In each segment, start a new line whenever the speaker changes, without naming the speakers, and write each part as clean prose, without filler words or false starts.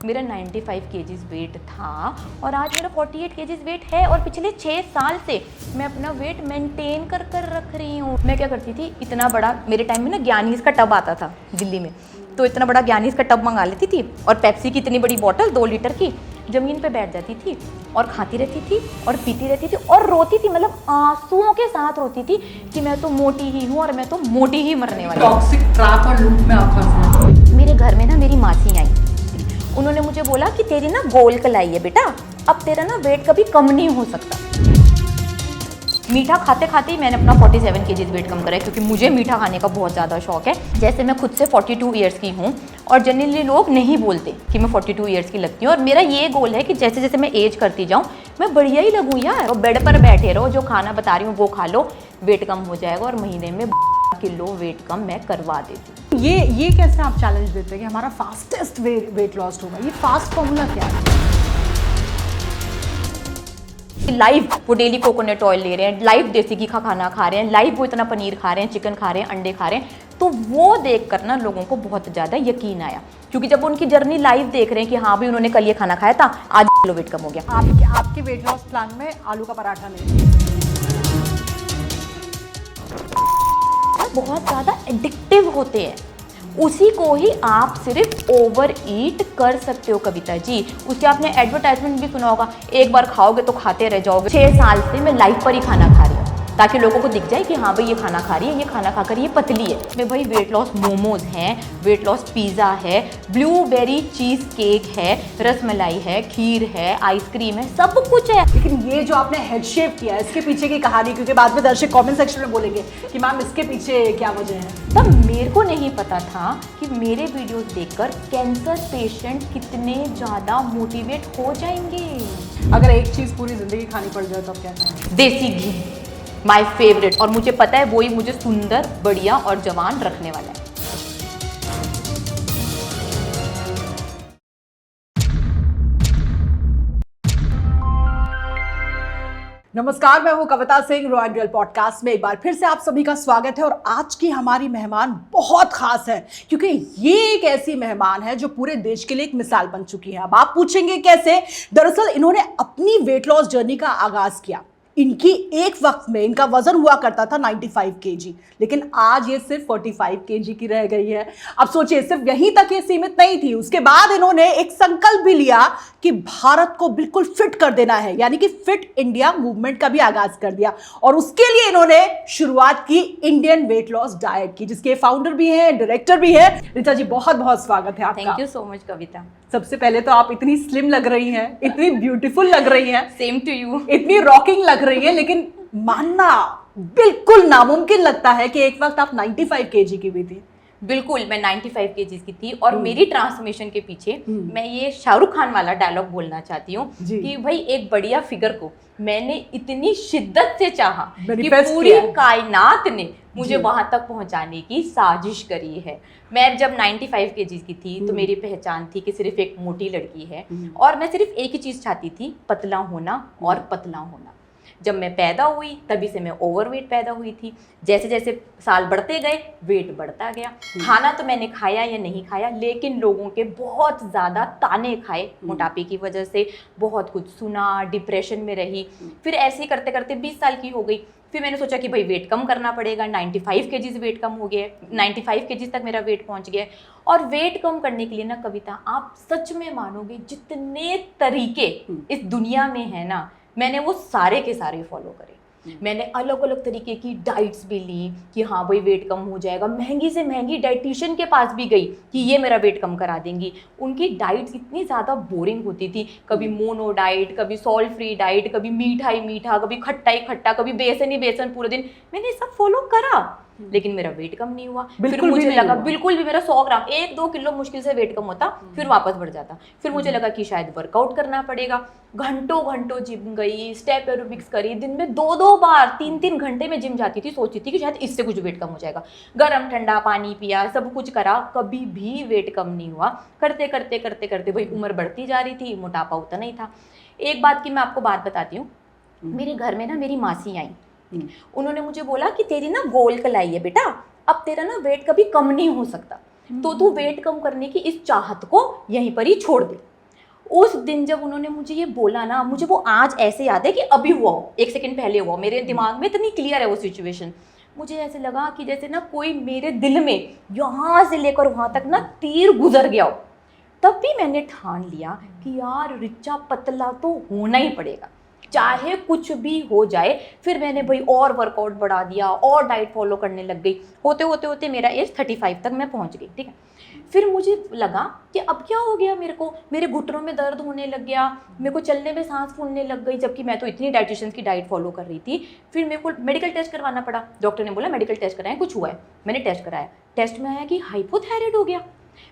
मेरा 95 KGs wait था और आज मेरा 48 केजीज वेट है और पिछले 6 साल से मैं अपना वेट मेंटेन कर रख रही हूँ। मैं क्या करती थी, इतना बड़ा मेरे टाइम में ना ज्ञानीज का टब आता था दिल्ली में, तो इतना बड़ा ज्ञानीज का टब मंगा लेती थी और पेप्सी की इतनी बड़ी बॉटल 2 लीटर की, ज़मीन पे बैठ जाती थी और खाती रहती थी और पीती रहती थी और रोती थी, मतलब आंसुओं के साथ रोती थी कि मैं तो मोटी ही हूँ और मैं तो मोटी ही मरने वाली हूँ।
टॉक्सिक ट्रैप और लूप में आप फंस गए।
मेरे घर में ना मेरी मासी आई, उन्होंने मुझे बोला कि तेरी ना गोल कलाई है बेटा, अब तेरा ना वेट कभी कम नहीं हो सकता। मीठा खाते खाते ही मैंने अपना 47 केजीज वेट कम करा है, क्योंकि मुझे मीठा खाने का बहुत ज़्यादा शौक है। जैसे मैं खुद से 42 ईयर्स की हूँ और जनरली लोग नहीं बोलते कि मैं 42 ईयर्स की लगती हूँ, और मेरा ये गोल है कि जैसे जैसे मैं एज करती जाऊँ मैं बढ़िया ही लगूँ यार। और बेड पर बैठे रहो, जो खाना बता रही हूँ वो खा लो, वेट कम हो जाएगा और महीने में किलो वेट कम मैं करवा देती हूँ।
ये कैसे आप चैलेंज देते हैं कि हमारा फास्टेस्ट वेट लॉस होगा? ये फास्ट फॉर्मूला क्या है?
लाइव वो डेली कोकोनट ऑयल ले रहे हैं, लाइव देसी घी का खाना खा रहे हैं, लाइव वो इतना पनीर खा रहे हैं, चिकन खा रहे हैं, अंडे खा रहे हैं, तो वो देखकर ना लोगों को बहुत ज़्यादा यकीन आया, क्योंकि जब उनकी जर्नी लाइव देख रहे हैं कि हाँ भाई उन्होंने कल ये खाना खाया था, आज किलो वेट कम हो गया।
आपके वेट लॉस प्लान में आलू का पराठा नहीं?
बहुत ज़्यादा एडिक्टिव होते हैं, उसी को ही आप सिर्फ ओवर ईट कर सकते हो कविता जी। उसके आपने एडवर्टाइजमेंट भी सुना होगा, एक बार खाओगे तो खाते रह जाओगे। 6 साल से मैं लाइफ पर ही खाना खा रही हूँ ताकि लोगों को दिख जाए कि हाँ भाई ये खाना खा रही है, ये खाना खाकर ये पतली है। मैं भाई वेट लॉस मोमोज हैं, वेट लॉस पिज़्ज़ा है, ब्लूबेरी चीज़ केक है, रसमलाई है, खीर है, आइसक्रीम है, सब कुछ है।
लेकिन ये जो आपने हेड शेप किया है, इसके पीछे की कहानी, क्योंकि बाद में दर्शक कमेंट सेक्शन में बोलेंगे कि मैम इसके पीछे क्या वजह है।
तब मेरे को नहीं पता था कि मेरे वीडियोस देखकर कैंसर पेशेंट कितने ज़्यादा मोटिवेट हो जाएंगे।
अगर एक चीज़ पूरी जिंदगी खानी पड़ जाए तो आप क्या खाएंगे?
देसी घी, माय फेवरेट, और मुझे पता है वही मुझे सुंदर, बढ़िया और जवान रखने वाला है।
नमस्कार, मैं हूं Kavita Singh. Royal real podcast में एक बार फिर से आप सभी का स्वागत है। और आज की हमारी मेहमान बहुत खास है, क्योंकि ये एक ऐसी मेहमान है जो पूरे देश के लिए एक मिसाल बन चुकी है। अब आप पूछेंगे कैसे? दरअसल इन्होंने अपनी वेट लॉस जर्नी का आगाज किया। इनकी एक वक्त में इनका वजन हुआ करता था 95 केजी, लेकिन आज ये सिर्फ 45 केजी की रह गई है। अब सोचिए, सिर्फ यहीं तक ये सीमित नहीं थी। उसके बाद इन्होंने एक संकल्प भी लिया कि भारत को बिल्कुल फिट कर देना है, यानी कि फिट इंडिया मूवमेंट का भी आगाज कर दिया। और उसके लिए इन्होंने शुरुआत की इंडियन वेट लॉस डाइट की, जिसके फाउंडर भी हैं, डायरेक्टर भी हैं। रीता जी, बहुत बहुत स्वागत है आपका।
थैंक यू सो मच कविता।
सबसे पहले तो आप इतनी स्लिम लग रही हैं, इतनी ब्यूटीफुल लग रही हैं,
सेम टू यू,
इतनी रॉकिंग लग रही है, लेकिन मानना बिल्कुल नामुमकिन लगता है कि एक वक्त आप 95 केजी की भी थी।
बिल्कुल, मैं 95 केजीज की थी। और मेरी ट्रांसफॉर्मेशन के पीछे मैं ये शाहरुख खान वाला डायलॉग बोलना चाहती हूँ कि भाई एक बढ़िया फिगर को मैंने इतनी शिद्दत से चाहा कि पूरी कायनात ने मुझे वहां तक पहुंचाने की साजिश करी है। मैं जब 95 केजीज की थी तो मेरी पहचान थी कि सिर्फ एक मोटी लड़की है, और मैं सिर्फ एक ही चीज़ चाहती थी, पतला होना और पतला होना। जब मैं पैदा हुई तभी से मैं ओवरवेट पैदा हुई थी। जैसे जैसे साल बढ़ते गए वेट बढ़ता गया। खाना तो मैंने खाया या नहीं खाया, लेकिन लोगों के बहुत ज़्यादा ताने खाए मोटापे की वजह से, बहुत कुछ सुना, डिप्रेशन में रही। फिर ऐसे ही करते करते 20 साल की हो गई। फिर मैंने सोचा कि भाई वेट कम करना पड़ेगा। 95 केजीज वेट कम हो गया, 95 केजीज तक मेरा वेट पहुंच गया। और वेट कम करने के लिए ना कविता, आप सच में मानोगे जितने तरीके इस दुनिया में है ना, मैंने वो सारे के सारे फॉलो करे। मैंने अलग अलग तरीके की डाइट्स भी ली कि हाँ भाई वेट कम हो जाएगा। महंगी से महंगी डाइटिशियन के पास भी गई कि ये मेरा वेट कम करा देंगी। उनकी डाइट्स इतनी ज़्यादा बोरिंग होती थी, कभी मोनो डाइट, कभी सॉल्ट फ्री डाइट, कभी मीठा ही मीठा, कभी खट्टा ही खट्टा, कभी बेसन ही बेसन पूरे दिन। मैंने सब फॉलो करा, लेकिन मेरा वेट कम नहीं हुआ। फिर मुझे लगा बिल्कुल भी मेरा 100 ग्राम 1-2 किलो मुश्किल से वेट कम होता, फिर वापस बढ़ जाता। फिर मुझे लगा कि शायद वर्कआउट करना पड़ेगा। घंटों घंटों जिम गई, स्टेप एरोबिक्स करी, दिन में 2-2 बार 3-3 घंटे में जिम जाती थी। सोचती थी कि शायद इससे कुछ वेट कम हो जाएगा। गरम ठंडा पानी पिया, सब कुछ करा, कभी भी वेट कम नहीं हुआ। करते करते करते करते भाई उम्र बढ़ती जा रही थी, मोटापा उतना नहीं था। एक बात की मैं आपको बात बताती हूँ। मेरे घर में ना मेरी मासी आई, उन्होंने मुझे बोला कि तेरी ना गोल कलाई है बेटा, अब तेरा ना वेट कभी कम नहीं हो सकता, तो तू वेट कम करने की इस चाहत को यहीं पर ही छोड़ दे। उस दिन जब उन्होंने मुझे ये बोला ना, मुझे वो आज ऐसे याद है कि अभी हुआ हो, 1 सेकंड पहले हुआ, मेरे दिमाग में इतनी क्लियर है वो सिचुएशन। मुझे ऐसे लगा कि जैसे ना कोई मेरे दिल में यहाँ से लेकर वहाँ तक ना तीर गुजर गया हो। तब भी मैंने ठान लिया कि यार रिचा पतला तो होना ही पड़ेगा, चाहे कुछ भी हो जाए। फिर मैंने भाई और वर्कआउट बढ़ा दिया और डाइट फॉलो करने लग गई। होते होते होते मेरा एज 35 तक मैं पहुंच गई, ठीक है। फिर मुझे लगा कि अब क्या हो गया, मेरे घुटनों में दर्द होने लग गया, मेरे को चलने में सांस फूलने लग गई, जबकि मैं तो इतनी डाइटिशियंस की डाइट फॉलो कर रही थी। फिर मेरे को मेडिकल टेस्ट करवाना पड़ा। डॉक्टर ने बोला मेडिकल टेस्ट कराएं, कुछ हुआ है। मैंने टेस्ट कराया, टेस्ट में आया कि हाइपोथायराइड हो गया।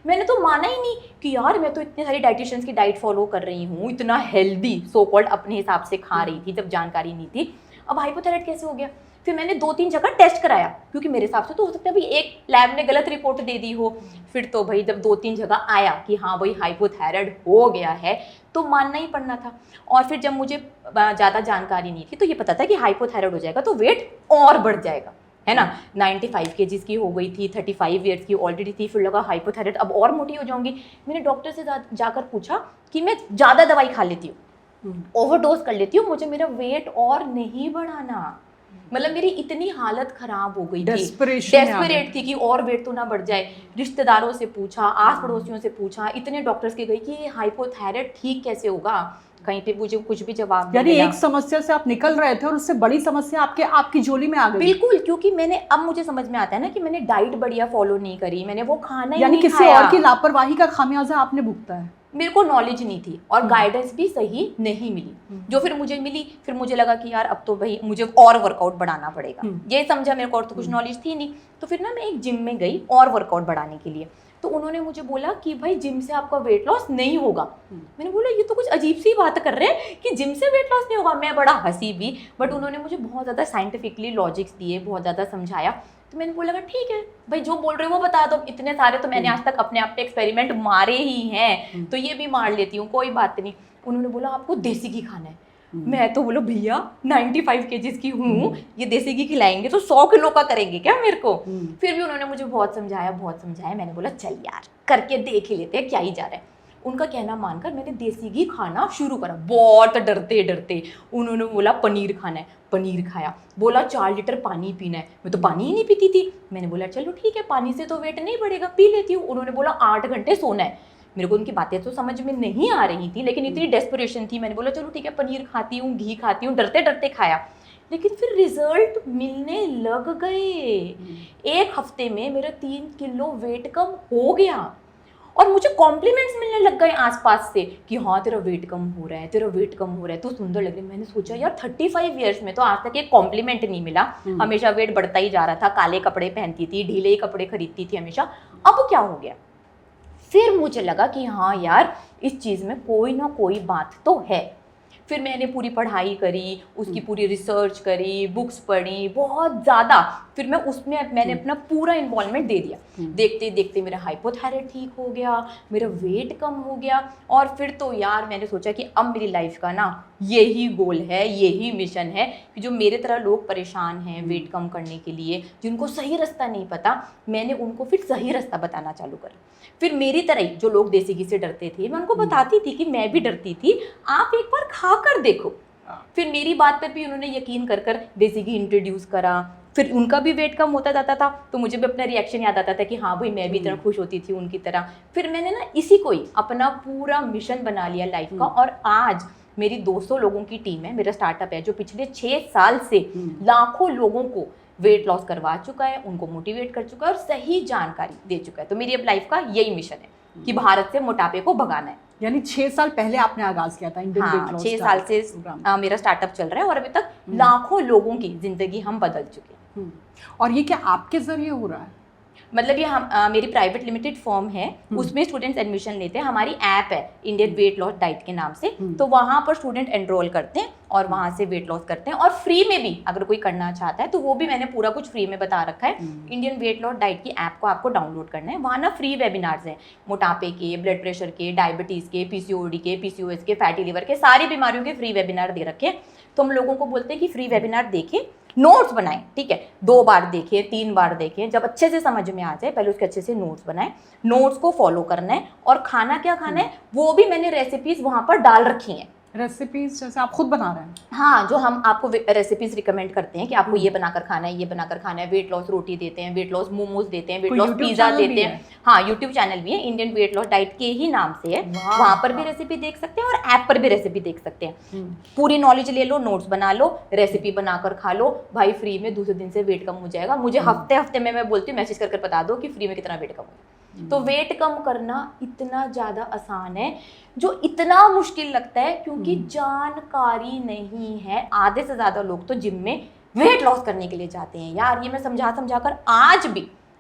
मैंने तो माना ही नहीं कि यार मैं तो इतने सारी डाइटिशियंस की डाइट फॉलो कर रही हूँ, इतना हेल्दी सो कॉल्ड अपने हिसाब से खा रही थी जब जानकारी नहीं थी, अब हाइपोथायराइड कैसे हो गया। फिर मैंने 2-3 जगह टेस्ट कराया, क्योंकि मेरे हिसाब से तो हो सकता है भाई एक लैब ने गलत रिपोर्ट दे दी हो। फिर तो भाई जब 2-3 जगह आया कि हाँ भाई हाइपोथायराइड हो गया है, तो मानना ही पड़ना था। और फिर जब मुझे ज़्यादा जानकारी नहीं थी तो ये पता था कि हाइपोथायराइड हो जाएगा तो वेट और बढ़ जाएगा, है ना। 95 kg की हो गई थी, 35 ईयर्स की ऑलरेडी थी। फिर लगा हाइपोथायराइड अब और मोटी हो जाऊंगी। मैंने डॉक्टर से जाकर पूछा कि मैं ज़्यादा दवाई खा लेती हूँ, ओवरडोज कर लेती हूँ, मुझे मेरा वेट और नहीं बढ़ाना। मतलब मेरी इतनी हालत खराब हो गई थी, डेस्परेट थी कि और वेट तो ना बढ़ जाए। रिश्तेदारों से पूछा, आस पड़ोसियों से पूछा, इतने डॉक्टर्स के गई कि ये हाइपोथायराइड ठीक कैसे होगा, कहीं पे मुझे कुछ भी जवाब नहीं मिला।
यानी एक समस्या से आप निकल रहे थे और उससे बड़ी समस्या आपकी झोली में आ गई।
बिल्कुल, क्योंकि मैंने अब मुझे समझ में आता है ना कि मैंने डाइट बढ़िया फॉलो नहीं करी, मैंने वो खाना ही
यानी
नहीं
किसी
खाया।
और की लापरवाही का खामियाजा आपने भुगता है।
मेरे को नॉलेज नहीं थी और गाइडेंस भी सही नहीं मिली। जो फिर मुझे मिली, फिर मुझे लगा कि यार अब तो भाई मुझे और वर्कआउट बढ़ाना पड़ेगा। ये समझा, मेरे को और तो कुछ नॉलेज थी नहीं। तो फिर ना मैं एक जिम में गई और वर्कआउट बढ़ाने के लिए। तो उन्होंने मुझे बोला कि भाई जिम से आपका वेट लॉस नहीं होगा। मैंने बोला ये तो कुछ अजीब सी बात कर रहे हैं कि जिम से वेट लॉस नहीं होगा। मैं बड़ा हंसी भी, बट उन्होंने मुझे बहुत ज़्यादा साइंटिफिकली लॉजिक्स दिए, बहुत ज़्यादा समझाया। तो मैंने बोला ठीक है भाई, जो बोल रहे हो वो बता दो। इतने सारे तो मैंने आज तक अपने आप पे एक्सपेरिमेंट मारे ही हैं, तो ये भी मार लेती हूँ, कोई बात नहीं। उन्होंने बोला आपको देसी घी खाना है। मैं तो बोलो भैया 95 kg की हूँ, ये देसी घी खिलाएंगे तो 100 किलो का करेंगे क्या मेरे को। फिर भी उन्होंने मुझे बहुत समझाया। मैंने बोला चल यार करके देख ही लेते हैं, क्या ही जा रहा है। उनका कहना मानकर मैंने देसी घी खाना शुरू करा, बहुत डरते डरते। उन्होंने बोला पनीर खाना है, पनीर खाया। बोला 4 लीटर पानी पीना है, मैं तो पानी ही नहीं पीती थी। मैंने बोला चलो ठीक है, पानी से तो वेट नहीं बढ़ेगा, पी लेती हूँ। उन्होंने बोला 8 घंटे सोना है। मेरे को उनकी बातें तो समझ में नहीं आ रही थी, लेकिन इतनी डेस्परेशन थी। मैंने बोला चलो ठीक है, पनीर खाती हूँ, घी खाती हूँ, डरते डरते खाया। लेकिन फिर रिजल्ट मिलने लग गए। 1 हफ्ते में मेरा 3 किलो वेट कम हो गया और मुझे कॉम्प्लीमेंट्स मिलने लग गए आसपास से कि हाँ तेरा वेट कम हो रहा है, तेरा वेट कम हो रहा है, तो सुंदर लग रही है। मैंने सोचा यार 35 ईयर्स में तो आज तक एक कॉम्प्लीमेंट नहीं मिला, हमेशा वेट बढ़ता ही जा रहा था। काले कपड़े पहनती थी, ढीले कपड़े खरीदती थी हमेशा, अब क्या हो गया। फिर मुझे लगा कि हाँ यार इस चीज़ में कोई ना कोई बात तो है। फिर मैंने पूरी पढ़ाई करी, उसकी पूरी रिसर्च करी, बुक्स पढ़ी बहुत ज़्यादा। फिर मैंने अपना पूरा इन्वॉल्वमेंट दे दिया। देखते देखते मेरा हाइपोथायराइड ठीक हो गया, मेरा वेट कम हो गया। और फिर तो यार मैंने सोचा कि अब मेरी लाइफ का ना यही गोल है, यही मिशन है कि जो मेरे तरह लोग परेशान हैं वेट कम करने के लिए, जिनको सही रास्ता नहीं पता, मैंने उनको फिर सही रास्ता बताना चालू करा। फिर मेरी तरह ही जो लोग देसी घी से डरते थे, मैं उनको बताती थी कि मैं भी डरती थी, आप एक बार खा कर देखो। फिर मेरी बात पर भी उन्होंने यकीन कर देसी घी इंट्रोड्यूस करा। फिर उनका भी वेट कम होता जाता था, तो मुझे भी अपना रिएक्शन याद आता था कि हाँ भाई मैं भी इतना खुश होती थी उनकी तरह। फिर मैंने ना इसी को ही अपना पूरा मिशन बना लिया लाइफ का। और आज मेरी 200 लोगों की टीम है, मेरा स्टार्टअप है जो पिछले 6 साल से लाखों लोगों को वेट लॉस करवा चुका है, उनको मोटिवेट कर चुका है और सही जानकारी दे चुका है। तो मेरी अब लाइफ का यही मिशन है कि भारत से मोटापे को भगाना है।
यानी 6 साल पहले आपने आगाज किया था इंडियन वेट लॉस
6 साल से मेरा स्टार्टअप चल रहा है और अभी तक लाखों लोगों की जिंदगी हम बदल चुके हैं।
और ये क्या आपके जरिए हो रहा है?
मतलब ये मेरी प्राइवेट लिमिटेड फर्म है, उसमें स्टूडेंट्स एडमिशन लेते हैं। हमारी ऐप है इंडियन वेट लॉस डाइट के नाम से, तो वहाँ पर स्टूडेंट एनरोल करते हैं और वहाँ से वेट लॉस करते हैं। और फ्री में भी अगर कोई करना चाहता है तो वो भी मैंने पूरा कुछ फ्री में बता रखा है। इंडियन वेट लॉस डाइट की ऐप को आपको डाउनलोड करना है। वहाँ ना फ्री वेबिनार्स हैं, मोटापे के, ब्लड प्रेशर के, डायबिटीज़ के, पीसीओडी के, पीसीओएस के, फैटी लिवर के, सारी बीमारियों के फ्री वेबिनार दे रखे हैं। तो हम लोगों को बोलते हैं कि फ्री वेबिनार देखें नोट्स बनाएं, ठीक है, 2 बार देखें, 3 बार देखें, जब अच्छे से समझ में आ जाए पहले उसके अच्छे से नोट्स बनाएं, नोट्स को फॉलो करना है। और खाना क्या खाना है वो भी मैंने रेसिपीज वहां पर डाल रखी हैं।
रेसिपीज जैसे आप खुद बना रहे हैं?
हाँ, जो हम आपको रेसिपीज रिकमेंड करते हैं कि आपको ये बनाकर खाना है, ये बनाकर खाना है। वेट लॉस रोटी देते हैं, वेट लॉस मोमोज देते हैं, वेट लॉस पिज्जा देते हैं। हाँ, यूट्यूब चैनल भी है, इंडियन वेट लॉस डाइट के ही नाम से है। वहां पर भी रेसिपी देख सकते हैं और ऐप पर भी रेसिपी देख सकते हैं। पूरी नॉलेज ले लो, नोट्स बना लो, रेसिपी बनाकर खा लो भाई, फ्री में दूसरे दिन से वेट कम हो जाएगा। मुझे हफ्ते में मैं बोलती हूँ मैसेज करके बता दो कि फ्री में कितना वेट कम हो। तो वेट कम करना इतना ज़्यादा आसान है जो इतना मुश्किल लगता है क्योंकि जानकारी नहीं है। आधे से ज़्यादा लोग तो जिम में वेट लॉस करने के लिए जाते हैं। यार ये मैं समझा कर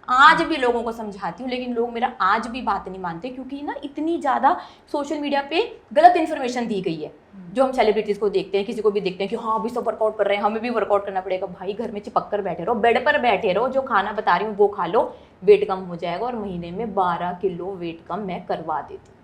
आज भी लोगों को समझाती हूँ, लेकिन लोग मेरा आज भी बात नहीं मानते क्योंकि ना इतनी ज़्यादा सोशल मीडिया पे गलत इन्फॉर्मेशन दी गई है। जो हम सेलिब्रिटीज़ को देखते हैं, किसी को भी देखते हैं कि हाँ अभी सब वर्कआउट कर रहे हैं, हमें भी वर्कआउट करना पड़ेगा। भाई घर में चिपक कर बैठे रहो, बेड पर बैठे रहो, जो खाना बता रही हूँ वो खा लो, वेट कम हो जाएगा। और महीने में 12 किलो वेट कम मैं करवा देती हूँ।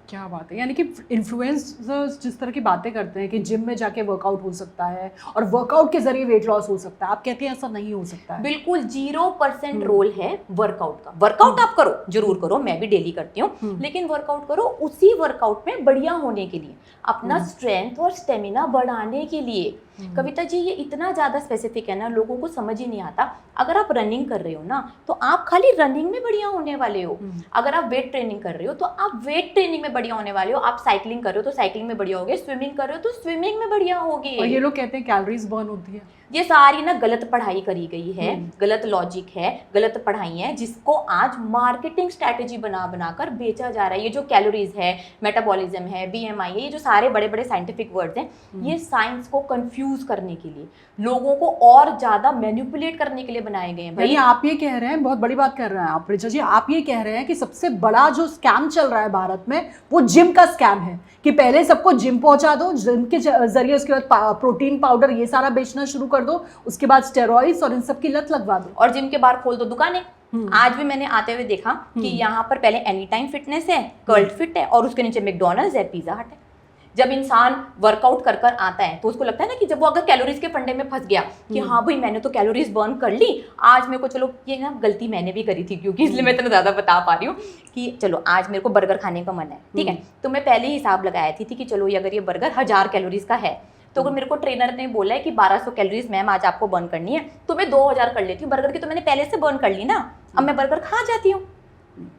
क्या बात है, यानी कि इन्फ्लुएंसर्स जिस तरह की बातें करते हैं कि जिम में जाके वर्कआउट हो सकता है और वर्कआउट के जरिए वेट लॉस हो सकता है, आप कहते हैं ऐसा नहीं हो सकता है?
बिल्कुल 0% रोल है वर्कआउट का। वर्कआउट आप करो, जरूर करो, मैं भी डेली करती हूँ, लेकिन वर्कआउट करो उसी वर्कआउट में बढ़िया होने के लिए, अपना स्ट्रेंथ और स्टेमिना बढ़ाने के लिए। कविता जी ये इतना ज़्यादा स्पेसिफिक है ना, लोगों को समझ ही नहीं आता। अगर आप रनिंग कर रहे हो ना तो आप खाली रनिंग में बढ़िया होने वाले हो। अगर आप वेट ट्रेनिंग कर रहे हो तो आप वेट ट्रेनिंग में बढ़िया होने वाले हो। आप साइकिलिंग कर रहे हो तो साइकिलिंग में बढ़िया होगे, स्विमिंग कर रहे हो तो स्विमिंग में बढ़िया होगे।
और ये लोग कहते हैं कैलोरीज बर्न होती है।
ये सारी ना गलत पढ़ाई करी गई है, गलत लॉजिक है, गलत पढ़ाई है, जिसको आज मार्केटिंग स्ट्रैटेजी बनाकर बेचा जा रहा है। ये जो कैलोरीज है, मेटाबॉलिज्म है, बीएमआई है, ये जो सारे बड़े बड़े साइंटिफिक वर्ड्स हैं, ये साइंस को कंफ्यूज करने के लिए, लोगों को और ज्यादा मैनिपुलेट करने के लिए बनाए गए हैं।
भाई आप ये कह रहे हैं, बहुत बड़ी बात कर रहे हैं आप ऋचा जी, आप ये कह रहे हैं कि सबसे बड़ा जो स्कैम चल रहा है भारत में वो जिम का स्कैम है, कि पहले सबको जिम पहुंचा दो, जिम के जरिए उसके बाद प्रोटीन पाउडर ये सारा बेचना शुरू कर दो, उसके बाद स्टेरॉइड्स और इन सब की लत लगवा दो और
जिम के बाहर खोल दो दुकानें। आज भी मैंने आते हुए देखा कि यहाँ पर पहले एनी टाइम फिटनेस है, कर्ल्ड फिट है और उसके नीचे मैकडॉनल्ड्स है, पिज्जा हट है। जब इंसान वर्कआउट कर आता है तो उसको लगता है ना कि जब वो अगर कैलोरीज के फंडे में फंस गया कि हाँ भाई मैंने तो कैलोरीज बर्न कर ली, आज मेरे को चलो, ये ना गलती मैंने भी करी थी क्योंकि इसलिए मैं इतना ज़्यादा बता पा रही हूँ कि चलो आज मेरे को बर्गर खाने का मन है, ठीक है, तो मैं पहले ही हिसाब लगाया थी कि चलो ये अगर ये बर्गर 1000 कैलोरीज का है तो अगर मेरे को ट्रेनर ने बोला है कि 1200 कैलोरीज मैम आज आपको बर्न करनी है तो मैं 2000 कर लेती हूँ। बर्गर की तो मैंने पहले से बर्न कर ली ना, अब मैं बर्गर खा जाती हूँ।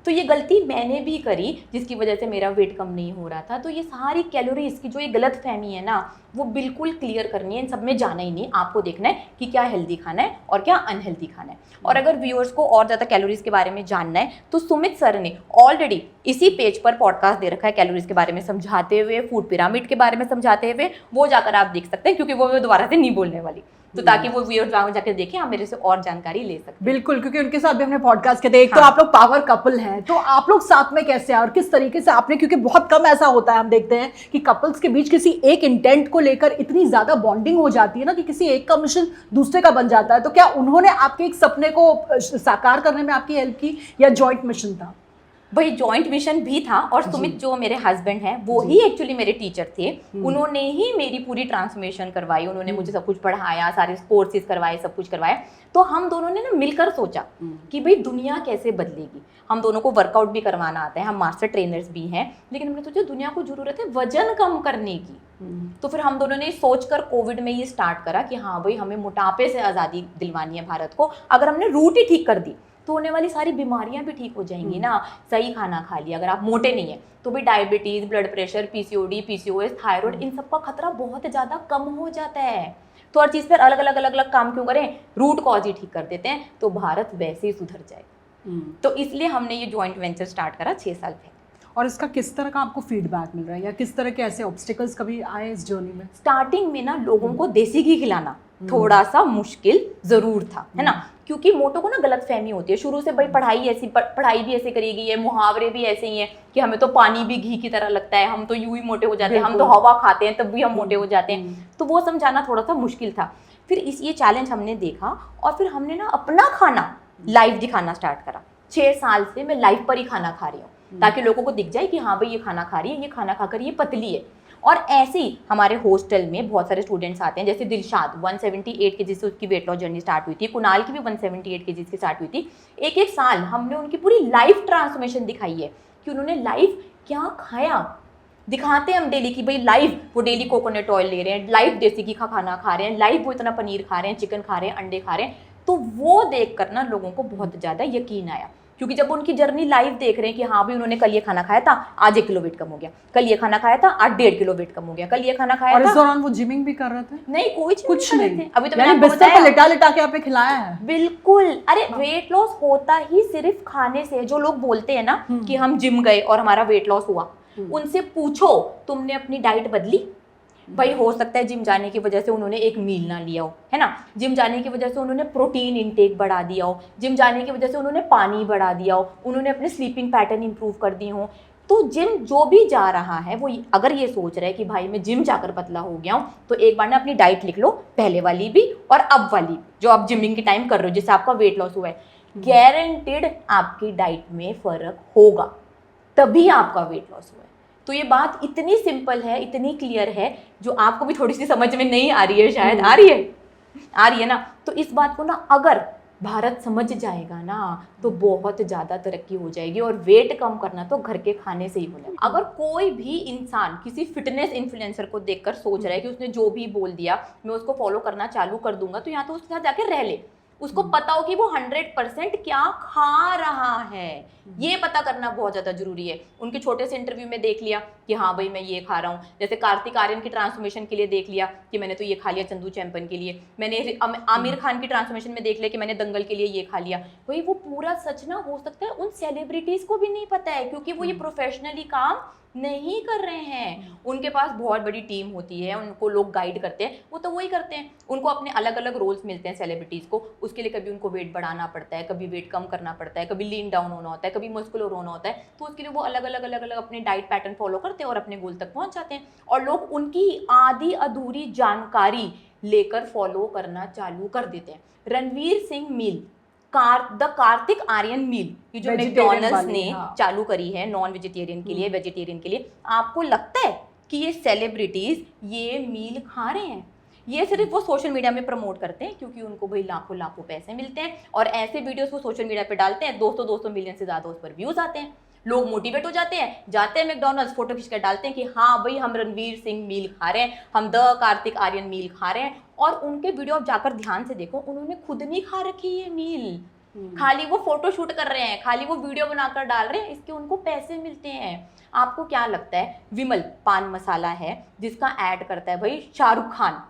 तो ये गलती मैंने भी करी जिसकी वजह से मेरा वेट कम नहीं हो रहा था। तो ये सारी कैलोरीज की जो ये गलत फहमी है ना, वो बिल्कुल क्लियर करनी है। इन सब में जाना ही नहीं, आपको देखना है कि क्या हेल्दी खाना है और क्या अनहेल्दी खाना है। और अगर व्यूअर्स को और ज़्यादा कैलोरीज के बारे में जानना है तो सुमित सर ने ऑलरेडी इसी पेज पर पॉडकास्ट दे रखा है कैलोरीज के बारे में समझाते हुए, फूड पिरामिड के बारे में समझाते हुए, वो जाकर आप देख सकते हैं क्योंकि वो मैं दोबारा से नहीं बोलने वाली, तो ताकि वो व्यूअर्स जाकर देखें, आप मेरे से और जानकारी ले सकते हैं।
बिल्कुल, क्योंकि उनके साथ भी हमने पॉडकास्ट किया था। एक तो आप लोग पावर कपल हैं, तो आप लोग साथ में कैसे आए और किस तरीके से आपने, क्योंकि बहुत कम ऐसा होता है, हम देखते हैं कि कपल्स के बीच किसी एक इंटेंट को लेकर इतनी ज्यादा बॉन्डिंग हो जाती है ना कि किसी एक का मिशन दूसरे का बन जाता है। तो क्या उन्होंने आपके एक सपने को साकार करने में आपकी हेल्प की या जॉइंट मिशन था?
भाई जॉइंट मिशन भी था और सुमित जो मेरे हस्बैंड हैं वो ही एक्चुअली मेरे टीचर थे। उन्होंने ही मेरी पूरी ट्रांसफॉर्मेशन करवाई, उन्होंने मुझे सब कुछ पढ़ाया, सारे कोर्सेज करवाए, सब कुछ करवाया। तो हम दोनों ने ना मिलकर सोचा कि भाई दुनिया कैसे बदलेगी। हम दोनों को वर्कआउट भी करवाना आता है, हम मास्टर ट्रेनर्स भी हैं, लेकिन हमने सोचा दुनिया को जरूरत है वजन कम करने की। तो फिर हम दोनों ने सोचकर कोविड में ये स्टार्ट करा कि हाँ भाई हमें मोटापे से आज़ादी दिलवानी है भारत को। अगर हमने रूट ही ठीक कर दी तो होने वाली सारी बीमारियां भी ठीक हो जाएंगी ना। सही खाना खा लिया, अगर आप मोटे नहीं है तो भी diabetes, blood pressure, PCOD, PCOS, thyroid, इन सब का खतरा बहुत ज़्यादा कम हो जाता है। तो हर चीज़ पर अलग अलग काम क्यों करें, रूट कॉज ही ठीक कर देते हैं तो भारत वैसे ही सुधर जाए। तो इसलिए हमने ये जॉइंट वेंचर स्टार्ट करा 6 साल पहले।
और इसका किस तरह का आपको फीडबैक मिल रहा है या किस तरह के ऐसे ऑब्स्टिकल्स कभी आए इस जर्नी में?
स्टार्टिंग में ना लोगों को देसी घी खिलाना थोड़ा सा मुश्किल जरूर था, है ना, क्योंकि मोटो को ना गलत फहमी होती है शुरू से, भाई पढ़ाई भी ऐसे करी गई है, मुहावरे भी ऐसे ही हैं कि हमें तो पानी भी घी की तरह लगता है, हम तो यूं ही मोटे हो जाते हैं, हम तो हवा खाते हैं तब भी हम मोटे हो जाते हैं। तो वो समझाना थोड़ा सा मुश्किल था। फिर ये चैलेंज हमने देखा और फिर हमने ना अपना खाना लाइव दिखाना स्टार्ट करा। 6 साल से मैं लाइव पर ही खाना खा रही हूँ ताकि लोगों को दिख जाए कि हाँ भाई ये खाना खा रही है, ये खाना खाकर ये पतली है। और ऐसे ही हमारे हॉस्टल में बहुत सारे स्टूडेंट्स आते हैं, जैसे दिलशाद 178 केजी से उसकी वेट लॉस जर्नी स्टार्ट हुई थी, कुणाल की भी 178 केजी से स्टार्ट हुई थी। एक साल हमने उनकी पूरी लाइफ ट्रांसफॉर्मेशन दिखाई है कि उन्होंने लाइफ क्या खाया, दिखाते हैं हम डेली कि भाई लाइव वो डेली कोकोनट ऑयल ले रहे हैं, लाइव देसी घी का खाना खा रहे हैं, लाइव वो इतना पनीर खा रहे हैं, चिकन खा रहे हैं, अंडे खा रहे हैं। तो वो देख कर ना लोगों को बहुत ज़्यादा यकीन आया, क्योंकि जब उनकी जर्नी लाइव देख रहे हैं कि हाँ भाई उन्होंने कल ये खाना खाया था, आज 1 किलो वेट कम हो गया, कल ये खाना खाया था, आज 1.5 किलो वेट कम हो गया, कल ये खाना खाया था।
इस दौरान वो जिमिंग भी कर रहे थे?
नहीं, कुछ नहीं थे। अभी तो
मैंने बिस्तर पर लिटा लिटा के आपने खिलाया है?
बिल्कुल। अरे वेट लॉस होता ही सिर्फ खाने से। जो लोग बोलते हैं ना कि हम जिम गए और हमारा वेट लॉस हुआ, उनसे पूछो तुमने अपनी डाइट बदली? भाई हो सकता है जिम जाने की वजह से उन्होंने एक मील ना लिया हो, है ना, जिम जाने की वजह से उन्होंने प्रोटीन इंटेक बढ़ा दिया हो, जिम जाने की वजह से उन्होंने पानी बढ़ा दिया हो, उन्होंने अपने स्लीपिंग पैटर्न इंप्रूव कर दिए हो। तो जिम जो भी जा रहा है वो अगर ये सोच रहा है कि भाई मैं जिम जाकर पतला हो गया हूँ, तो एक बार ना अपनी डाइट लिख लो, पहले वाली भी और अब वाली जो आप जिमिंग के टाइम कर रहे हो, जिससे आपका वेट लॉस हुआ है। गारंटेड आपकी डाइट में फर्क होगा, तभी आपका वेट लॉस हुआ है। तो ये बात इतनी सिंपल है, इतनी क्लियर है, जो आपको भी थोड़ी सी समझ में नहीं आ रही है, शायद आ रही है ना। तो इस बात को ना अगर भारत समझ जाएगा ना तो बहुत ज़्यादा तरक्की हो जाएगी। और वेट कम करना तो घर के खाने से ही होना है। अगर कोई भी इंसान किसी फिटनेस इन्फ्लुएंसर को देखकर सोच रहा है कि उसने जो भी बोल दिया मैं उसको फॉलो करना चालू कर दूंगा, तो यहाँ तो उसके साथ जाके रह ले, उसको पता हो कि वो 100% क्या खा रहा है, ये पता करना बहुत ज़्यादा जरूरी है। उनके छोटे से इंटरव्यू में देख लिया कि हाँ भाई मैं ये खा रहा हूँ, जैसे कार्तिक आर्यन की ट्रांसफॉर्मेशन के लिए देख लिया कि मैंने तो ये खा लिया चंदू चैंपियन के लिए, मैंने आमिर खान की ट्रांसफॉर्मेशन में देख लिया कि मैंने दंगल के लिए ये खा लिया। भाई वो पूरा सच ना हो सकता है उन सेलिब्रिटीज़ को भी नहीं पता है, क्योंकि वो ये प्रोफेशनली काम नहीं कर रहे हैं। उनके पास बहुत बड़ी टीम होती है, उनको लोग गाइड करते हैं, वो तो वही करते हैं। उनको अपने अलग अलग रोल्स मिलते हैं सेलिब्रिटीज़ को, उसके लिए कभी उनको वेट बढ़ाना पड़ता है, कभी वेट कम करना पड़ता है, कभी लीन डाउन होना होता है, कभी मस्कुलर होना होता है। तो उसके लिए वो अलग अलग अपने डाइट पैटर्न फॉलो करते हैं और अपने गोल तक पहुंच जाते हैं। और लोग उनकी आधी अधूरी जानकारी लेकर फॉलो करना चालू कर देते हैं। रणवीर सिंह मील, द कार्तिक आर्यन मील, ये जो मैकडॉनल्ड्स ने चालू करी है नॉन वेजिटेरियन के लिए, वेजिटेरियन के लिए, आपको लगता है कि ये सेलिब्रिटीज ये मील खा रहे हैं? ये सिर्फ वो सोशल मीडिया में प्रमोट करते हैं क्योंकि उनको भाई लाखों लाखों पैसे मिलते हैं, और ऐसे वीडियोस वो सोशल मीडिया पे डालते हैं, 200 मिलियन से ज़्यादा उस पर व्यूज आते हैं। लोग मोटिवेट हो जाते हैं, जाते हैं मैकडॉनल्ड्स, फोटो खींच कर डालते हैं कि हाँ भाई हम रणवीर सिंह मील खा रहे हैं, हम द कार्तिक आर्यन मील खा रहे हैं। और उनके वीडियो आप जाकर ध्यान से देखो, उन्होंने खुद नहीं खा रखी ये मील, खाली वो फोटो शूट कर रहे हैं, खाली वो वीडियो बनाकर डाल रहे हैं, इसके उनको पैसे मिलते हैं। आपको क्या लगता है विमल पान मसाला है जिसका ऐड करता है भाई शाहरुख खान,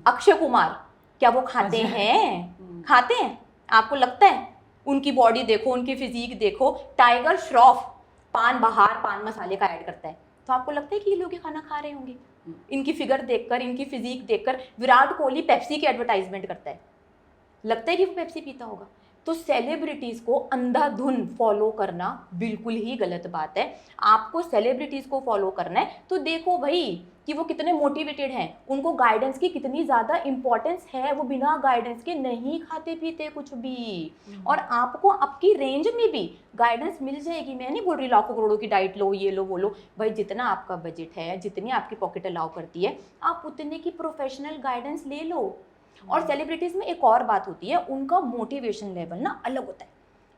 अक्षय कुमार, क्या वो खाते हैं? खाते हैं? आपको लगता है? उनकी बॉडी देखो, उनकी फिजिक देखो। टाइगर श्रॉफ पान बहार पान मसाले का ऐड करता है, तो आपको लगता है कि ये लोग ये खाना खा रहे होंगे? इनकी फिगर देखकर, इनकी फिजिक देखकर विराट कोहली पेप्सी की एडवर्टाइजमेंट करता है, लगता है कि वो पेप्सी पीता होगा? तो सेलिब्रिटीज़ को अंधाधुन फॉलो करना बिल्कुल ही गलत बात है। आपको सेलिब्रिटीज़ को फॉलो करना है तो देखो भाई कि वो कितने मोटिवेटेड हैं, उनको गाइडेंस की कितनी ज़्यादा इंपॉर्टेंस है, वो बिना गाइडेंस के नहीं खाते पीते कुछ भी। और आपको आपकी रेंज में भी गाइडेंस मिल जाएगी। मैं नहीं बोल रही लाखों करोड़ों की डाइट लो, ये लो वो लो, भाई जितना आपका बजट है, जितनी आपकी पॉकेट अलाउ करती है, आप उतने की प्रोफेशनल गाइडेंस ले लो। और सेलिब्रिटीज़ में एक और बात होती है, उनका मोटिवेशन लेवल ना अलग होता है,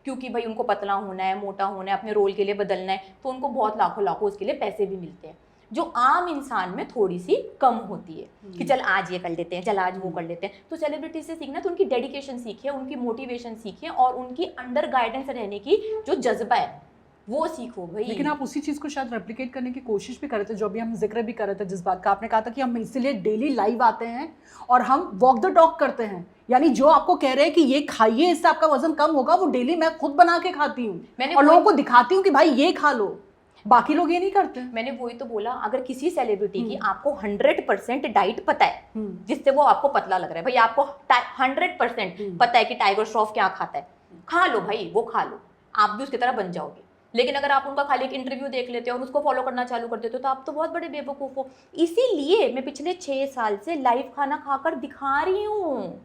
क्योंकि भाई उनको पतला होना है, मोटा होना है, अपने रोल के लिए बदलना है, तो उनको बहुत लाखों लाखों उसके लिए पैसे भी मिलते हैं, जो आम इंसान में थोड़ी सी कम होती है कि चल आज ये कर लेते हैं, चल आज वो कर लेते हैं। तो सेलिब्रिटी से सीखना तो उनकी डेडिकेशन सीखिए, उनकी मोटिवेशन सीखिए, और उनकी अंडर गाइडेंस रहने की जो जज्बा है वो सीखो भाई।
लेकिन आप उसी चीज़ को शायद रेप्लिकेट करने की कोशिश भी कर रहे थे, जो अभी हम जिक्र भी कर रहे थे, जिस बात का आपने कहा था कि हम इसीलिए डेली लाइव आते हैं और हम वॉक द टॉक करते हैं। यानी जो आपको कह रहे हैं कि ये खाइए इससे आपका वजन कम होगा, वो डेली मैं खुद बना के खाती हूँ और लोगों को दिखाती हूँ कि भाई ये खा लो। बाकी लोग ये नहीं करते।
मैंने वही तो बोला, अगर किसी सेलिब्रिटी की आपको 100% डाइट पता है जिससे वो आपको पतला लग रहा है, भाई आपको 100% पता है कि टाइगर श्रॉफ क्या खाता है, खा लो भाई, वो खा लो, आप भी उसकी तरह बन जाओगे। लेकिन अगर आप उनका खाली एक इंटरव्यू देख लेते हो और उसको फॉलो करना चालू कर देते हो, तो आप तो बहुत बड़े बेवकूफ़ हो। इसीलिए मैं पिछले 6 साल से लाइव खाना खाकर दिखा रही हूँ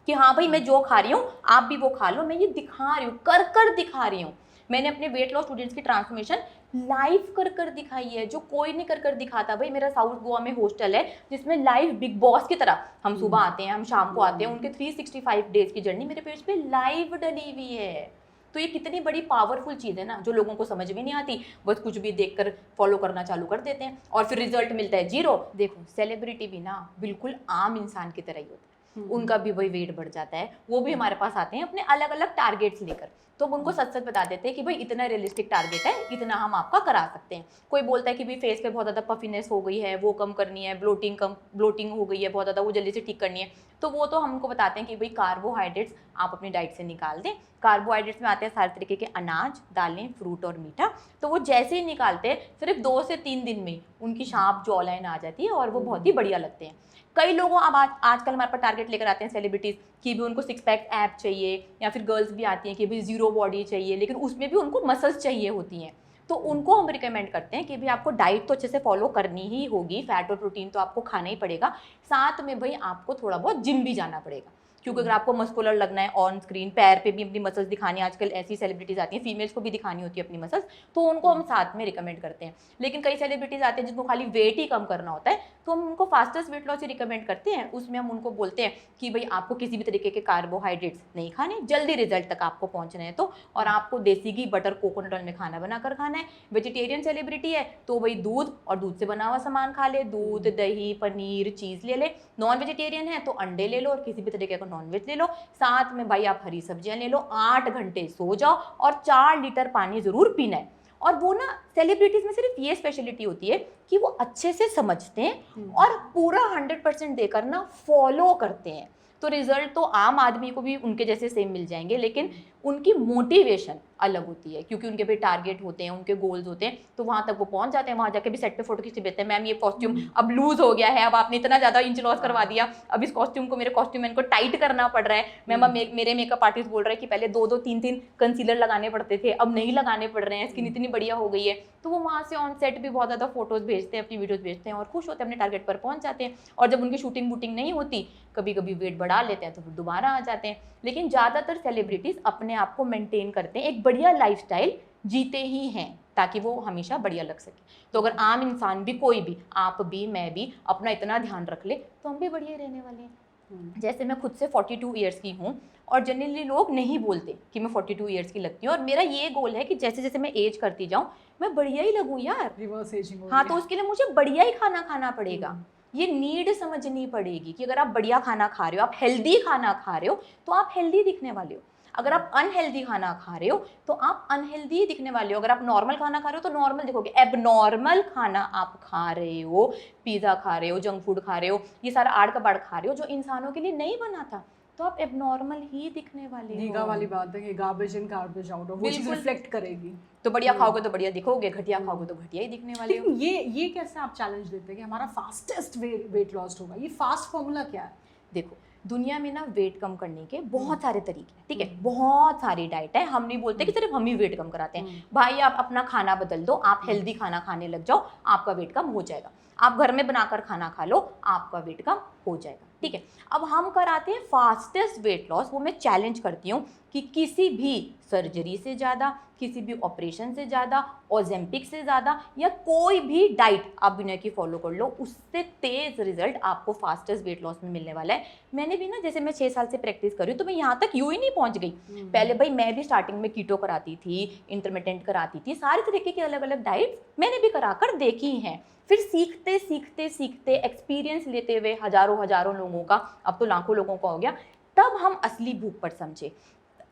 कि हाँ भाई मैं जो खा रही हूँ आप भी वो खा लो। मैं ये दिखा रही हूँ, कर कर दिखा रही हूँ। मैंने अपने वेट लॉस स्टूडेंट्स की ट्रांसफॉर्मेशन लाइव कर कर दिखाइए, जो कोई नहीं कर कर दिखाता। भाई मेरा साउथ गोवा में हॉस्टल है जिसमें लाइव बिग बॉस की तरह हम सुबह आते हैं, हम शाम को आते हैं, उनके 365 डेज की जर्नी मेरे पेज पे लाइव डली हुई है। तो ये कितनी बड़ी पावरफुल चीज़ है ना, जो लोगों को समझ में नहीं आती, बस कुछ भी देखकर फॉलो करना चालू कर देते हैं और फिर रिजल्ट मिलता है 0। देखो सेलिब्रिटी भी ना बिल्कुल आम इंसान की तरह ही होता है, उनका भी वही वेट बढ़ जाता है, वो भी हमारे पास आते हैं अपने अलग अलग टारगेट्स लेकर। तो उनको सच सच बता देते हैं कि भाई इतना रियलिस्टिक टारगेट है, इतना हम आपका करा सकते हैं। कोई बोलता है कि भाई फेस पे बहुत ज़्यादा पफिनेस हो गई है, वो कम करनी है, ब्लोटिंग हो गई है बहुत ज़्यादा, वो जल्दी से ठीक करनी है। तो वो तो हमको बताते हैं कि भाई कार्बोहाइड्रेट्स आप अपनी डाइट से निकाल दें। कार्बोहाइड्रेट्स में आते हैं सारे तरीके के अनाज, दालें, फ्रूट और मीठा। तो वो जैसे ही निकालते हैं सिर्फ 2 से 3 दिन में उनकी शार्प जॉ लाइन आ जाती है और वो बहुत ही बढ़िया लगते हैं। कई लोगों अब आजकल हमारे पास टारगेट लेकर आते हैं सेलिब्रिटीज़ कि भी उनको 6 पैक ऐप चाहिए, या फिर गर्ल्स भी आती हैं कि भी 0 बॉडी चाहिए, लेकिन उसमें भी उनको मसल्स चाहिए होती हैं। तो उनको हम रिकमेंड करते हैं कि भाई आपको डाइट तो अच्छे से फॉलो करनी ही होगी, फैट और प्रोटीन तो आपको खाना ही पड़ेगा, साथ में भाई आपको थोड़ा बहुत जिम भी जाना पड़ेगा। क्योंकि अगर आपको मस्कुलर लगना है ऑन स्क्रीन, पैर पे भी अपनी मसल्स दिखानी, आजकल ऐसी सेलिब्रिटीज़ आती हैं फीमेल्स को भी दिखानी होती है अपनी मसल्स, तो उनको हम साथ में रिकमेंड करते हैं। लेकिन कई सेलिब्रिटीज़ आते हैं जिनको खाली वेट ही कम करना होता है, तो हम उनको फास्टेस्ट वेट लॉस ही रिकमेंड करते हैं। उसमें हम उनको बोलते हैं कि भाई आपको किसी भी तरीके के कार्बोहाइड्रेट्स नहीं खाने, जल्दी रिजल्ट तक आपको पहुँचना है तो, और आपको देसी घी, बटर, कोकोनट ऑयल में खाना बनाकर खाना है। वेजिटेरियन सेलिब्रिटी है तो भाई दूध और दूध से बना हुआ सामान खा ले, दूध, दही, पनीर, चीज़ ले ले। नॉन वेजिटेरियन है तो अंडे ले लो और किसी भी तरीके का नॉन वेज ले लो। साथ में भाई आप हरी सब्जियां ले लो, 8 घंटे सो जाओ और 4 लीटर पानी जरूर पीना है। और वो ना सेलिब्रिटीज में सिर्फ ये स्पेशलिटी होती है कि वो अच्छे से समझते हैं और पूरा 100% देकर ना फॉलो करते हैं। तो रिजल्ट तो आम आदमी को भी उनके जैसे सेम मिल जाएंगे, लेकिन उनकी मोटिवेशन अलग होती है क्योंकि उनके भी टारगेट होते हैं, उनके गोल्स होते हैं, तो वहाँ तक वो पहुँच जाते हैं। वहाँ जाके भी सेट पे फोटो खींच देते हैं, मैम ये कॉस्ट्यूम अब लूज हो गया है, अब आपने इतना ज़्यादा इंच लॉस करवा दिया, अब इस कॉस्ट्यूम को, मेरे कॉस्ट्यूम मैन को टाइट करना पड़ रहा है। मैम मेरे मेकअप आर्टिस्ट बोल रहे हैं कि पहले 2-2, 3-3 कंसीलर लगाने पड़ते थे, अब नहीं लगाने पड़ रहे हैं, स्किन इतनी बढ़िया हो गई है। तो वो वहाँ से ऑन सेट भी बहुत ज़्यादा फोटोज भेजते हैं, अपनी वीडियोज भेजते हैं और खुश होते हैं, अपने टारगेट पर पहुँच जाते हैं। और जब उनकी शूटिंग वूटिंग नहीं होती, कभी कभी वेट बढ़ा लेते हैं तो फिर दोबारा आ जाते हैं। लेकिन ज़्यादातर सेलिब्रिटीज़ अपने आप को मेंटेन करते हैं, एक बढ़िया लाइफस्टाइल जीते ही हैं ताकि वो हमेशा बढ़िया लग सके। तो अगर आम इंसान भी, कोई भी, आप भी, मैं भी अपना इतना ध्यान रख ले तो हम भी बढ़िया ही रहने वाले हैं। जैसे मैं खुद से 42 ईयर्स की हूँ और जनरली लोग नहीं बोलते कि मैं 42 ईयर्स की लगती हूँ, और मेरा ये गोल है कि जैसे जैसे मैं एज करती जाऊँ मैं बढ़िया ही लगूँ यार,
रिवर्स एजिंग।
हाँ, तो उसके लिए मुझे बढ़िया ही खाना खाना पड़ेगा। ये नीड समझनी पड़ेगी कि अगर आप बढ़िया खाना खा रहे हो, आप हेल्दी खाना खा रहे हो, तो आप हेल्दी दिखने वाले हो। अगर आप अनहेल्दी खाना खा रहे हो तो आप अनहेल्दी दिखने वाले हो। अगर आप नॉर्मल खाना खा रहे हो तो नॉर्मल दिखोगे। एबनॉर्मल खाना आप खा रहे हो, पिज़्ज़ा खा रहे हो, जंक फूड खा रहे हो, ये सारा आड़ कबाड़ खा रहे हो जो इंसानों के लिए नहीं बना था, तो आप एबनॉर्मल ही दिखने वाले
नीगा
हो।
वाली बात है कि गार्बेज इन गार्बेज आउट, वो चीज रिफ्लेक्ट करेगी।
तो बढ़िया खाओगे तो बढ़िया दिखोगे, घटिया खाओगे तो घटिया ही दिखने वाले हो।
ये कैसे आप चैलेंज देते हैं कि हमारा फास्टेस्ट वेट लॉस होगा? ये फास्ट फॉर्मूला क्या है?
देखो, दुनिया में ना वेट कम करने के बहुत सारे तरीके हैं, ठीक है, बहुत सारी डाइट है। हम नहीं बोलते कि सिर्फ हम ही वेट कम कराते हैं। भाई आप अपना खाना बदल दो, आप हेल्दी खाना खाने लग जाओ, आपका वेट कम हो जाएगा। आप घर में बनाकर खाना खा लो, आपका वेट कम हो जाएगा, ठीक है। अब हम कराते हैं फास्टेस्ट वेट लॉस। वो मैं चैलेंज करती हूँ कि किसी भी सर्जरी से ज़्यादा, किसी भी ऑपरेशन से ज़्यादा, ओजेम्पिक से ज़्यादा, या कोई भी डाइट आप दुनिया की फॉलो कर लो, उससे तेज़ रिजल्ट आपको फास्टेस्ट वेट लॉस में मिलने वाला है। मैंने भी ना, जैसे मैं 6 साल से प्रैक्टिस कर रही हूँ तो मैं यहाँ तक यूँ ही नहीं पहुँच गई। पहले भाई मैं भी स्टार्टिंग में कीटो कराती थी, इंटरमिटेंट कराती थी, सारे तरीके की अलग अलग डाइट मैंने भी कराकर देखी हैं। फिर सीखते सीखते सीखते, एक्सपीरियंस लेते हुए हजारों लोगों का, अब तो लाखों लोगों का हो गया, तब हम असली भूख पर समझे,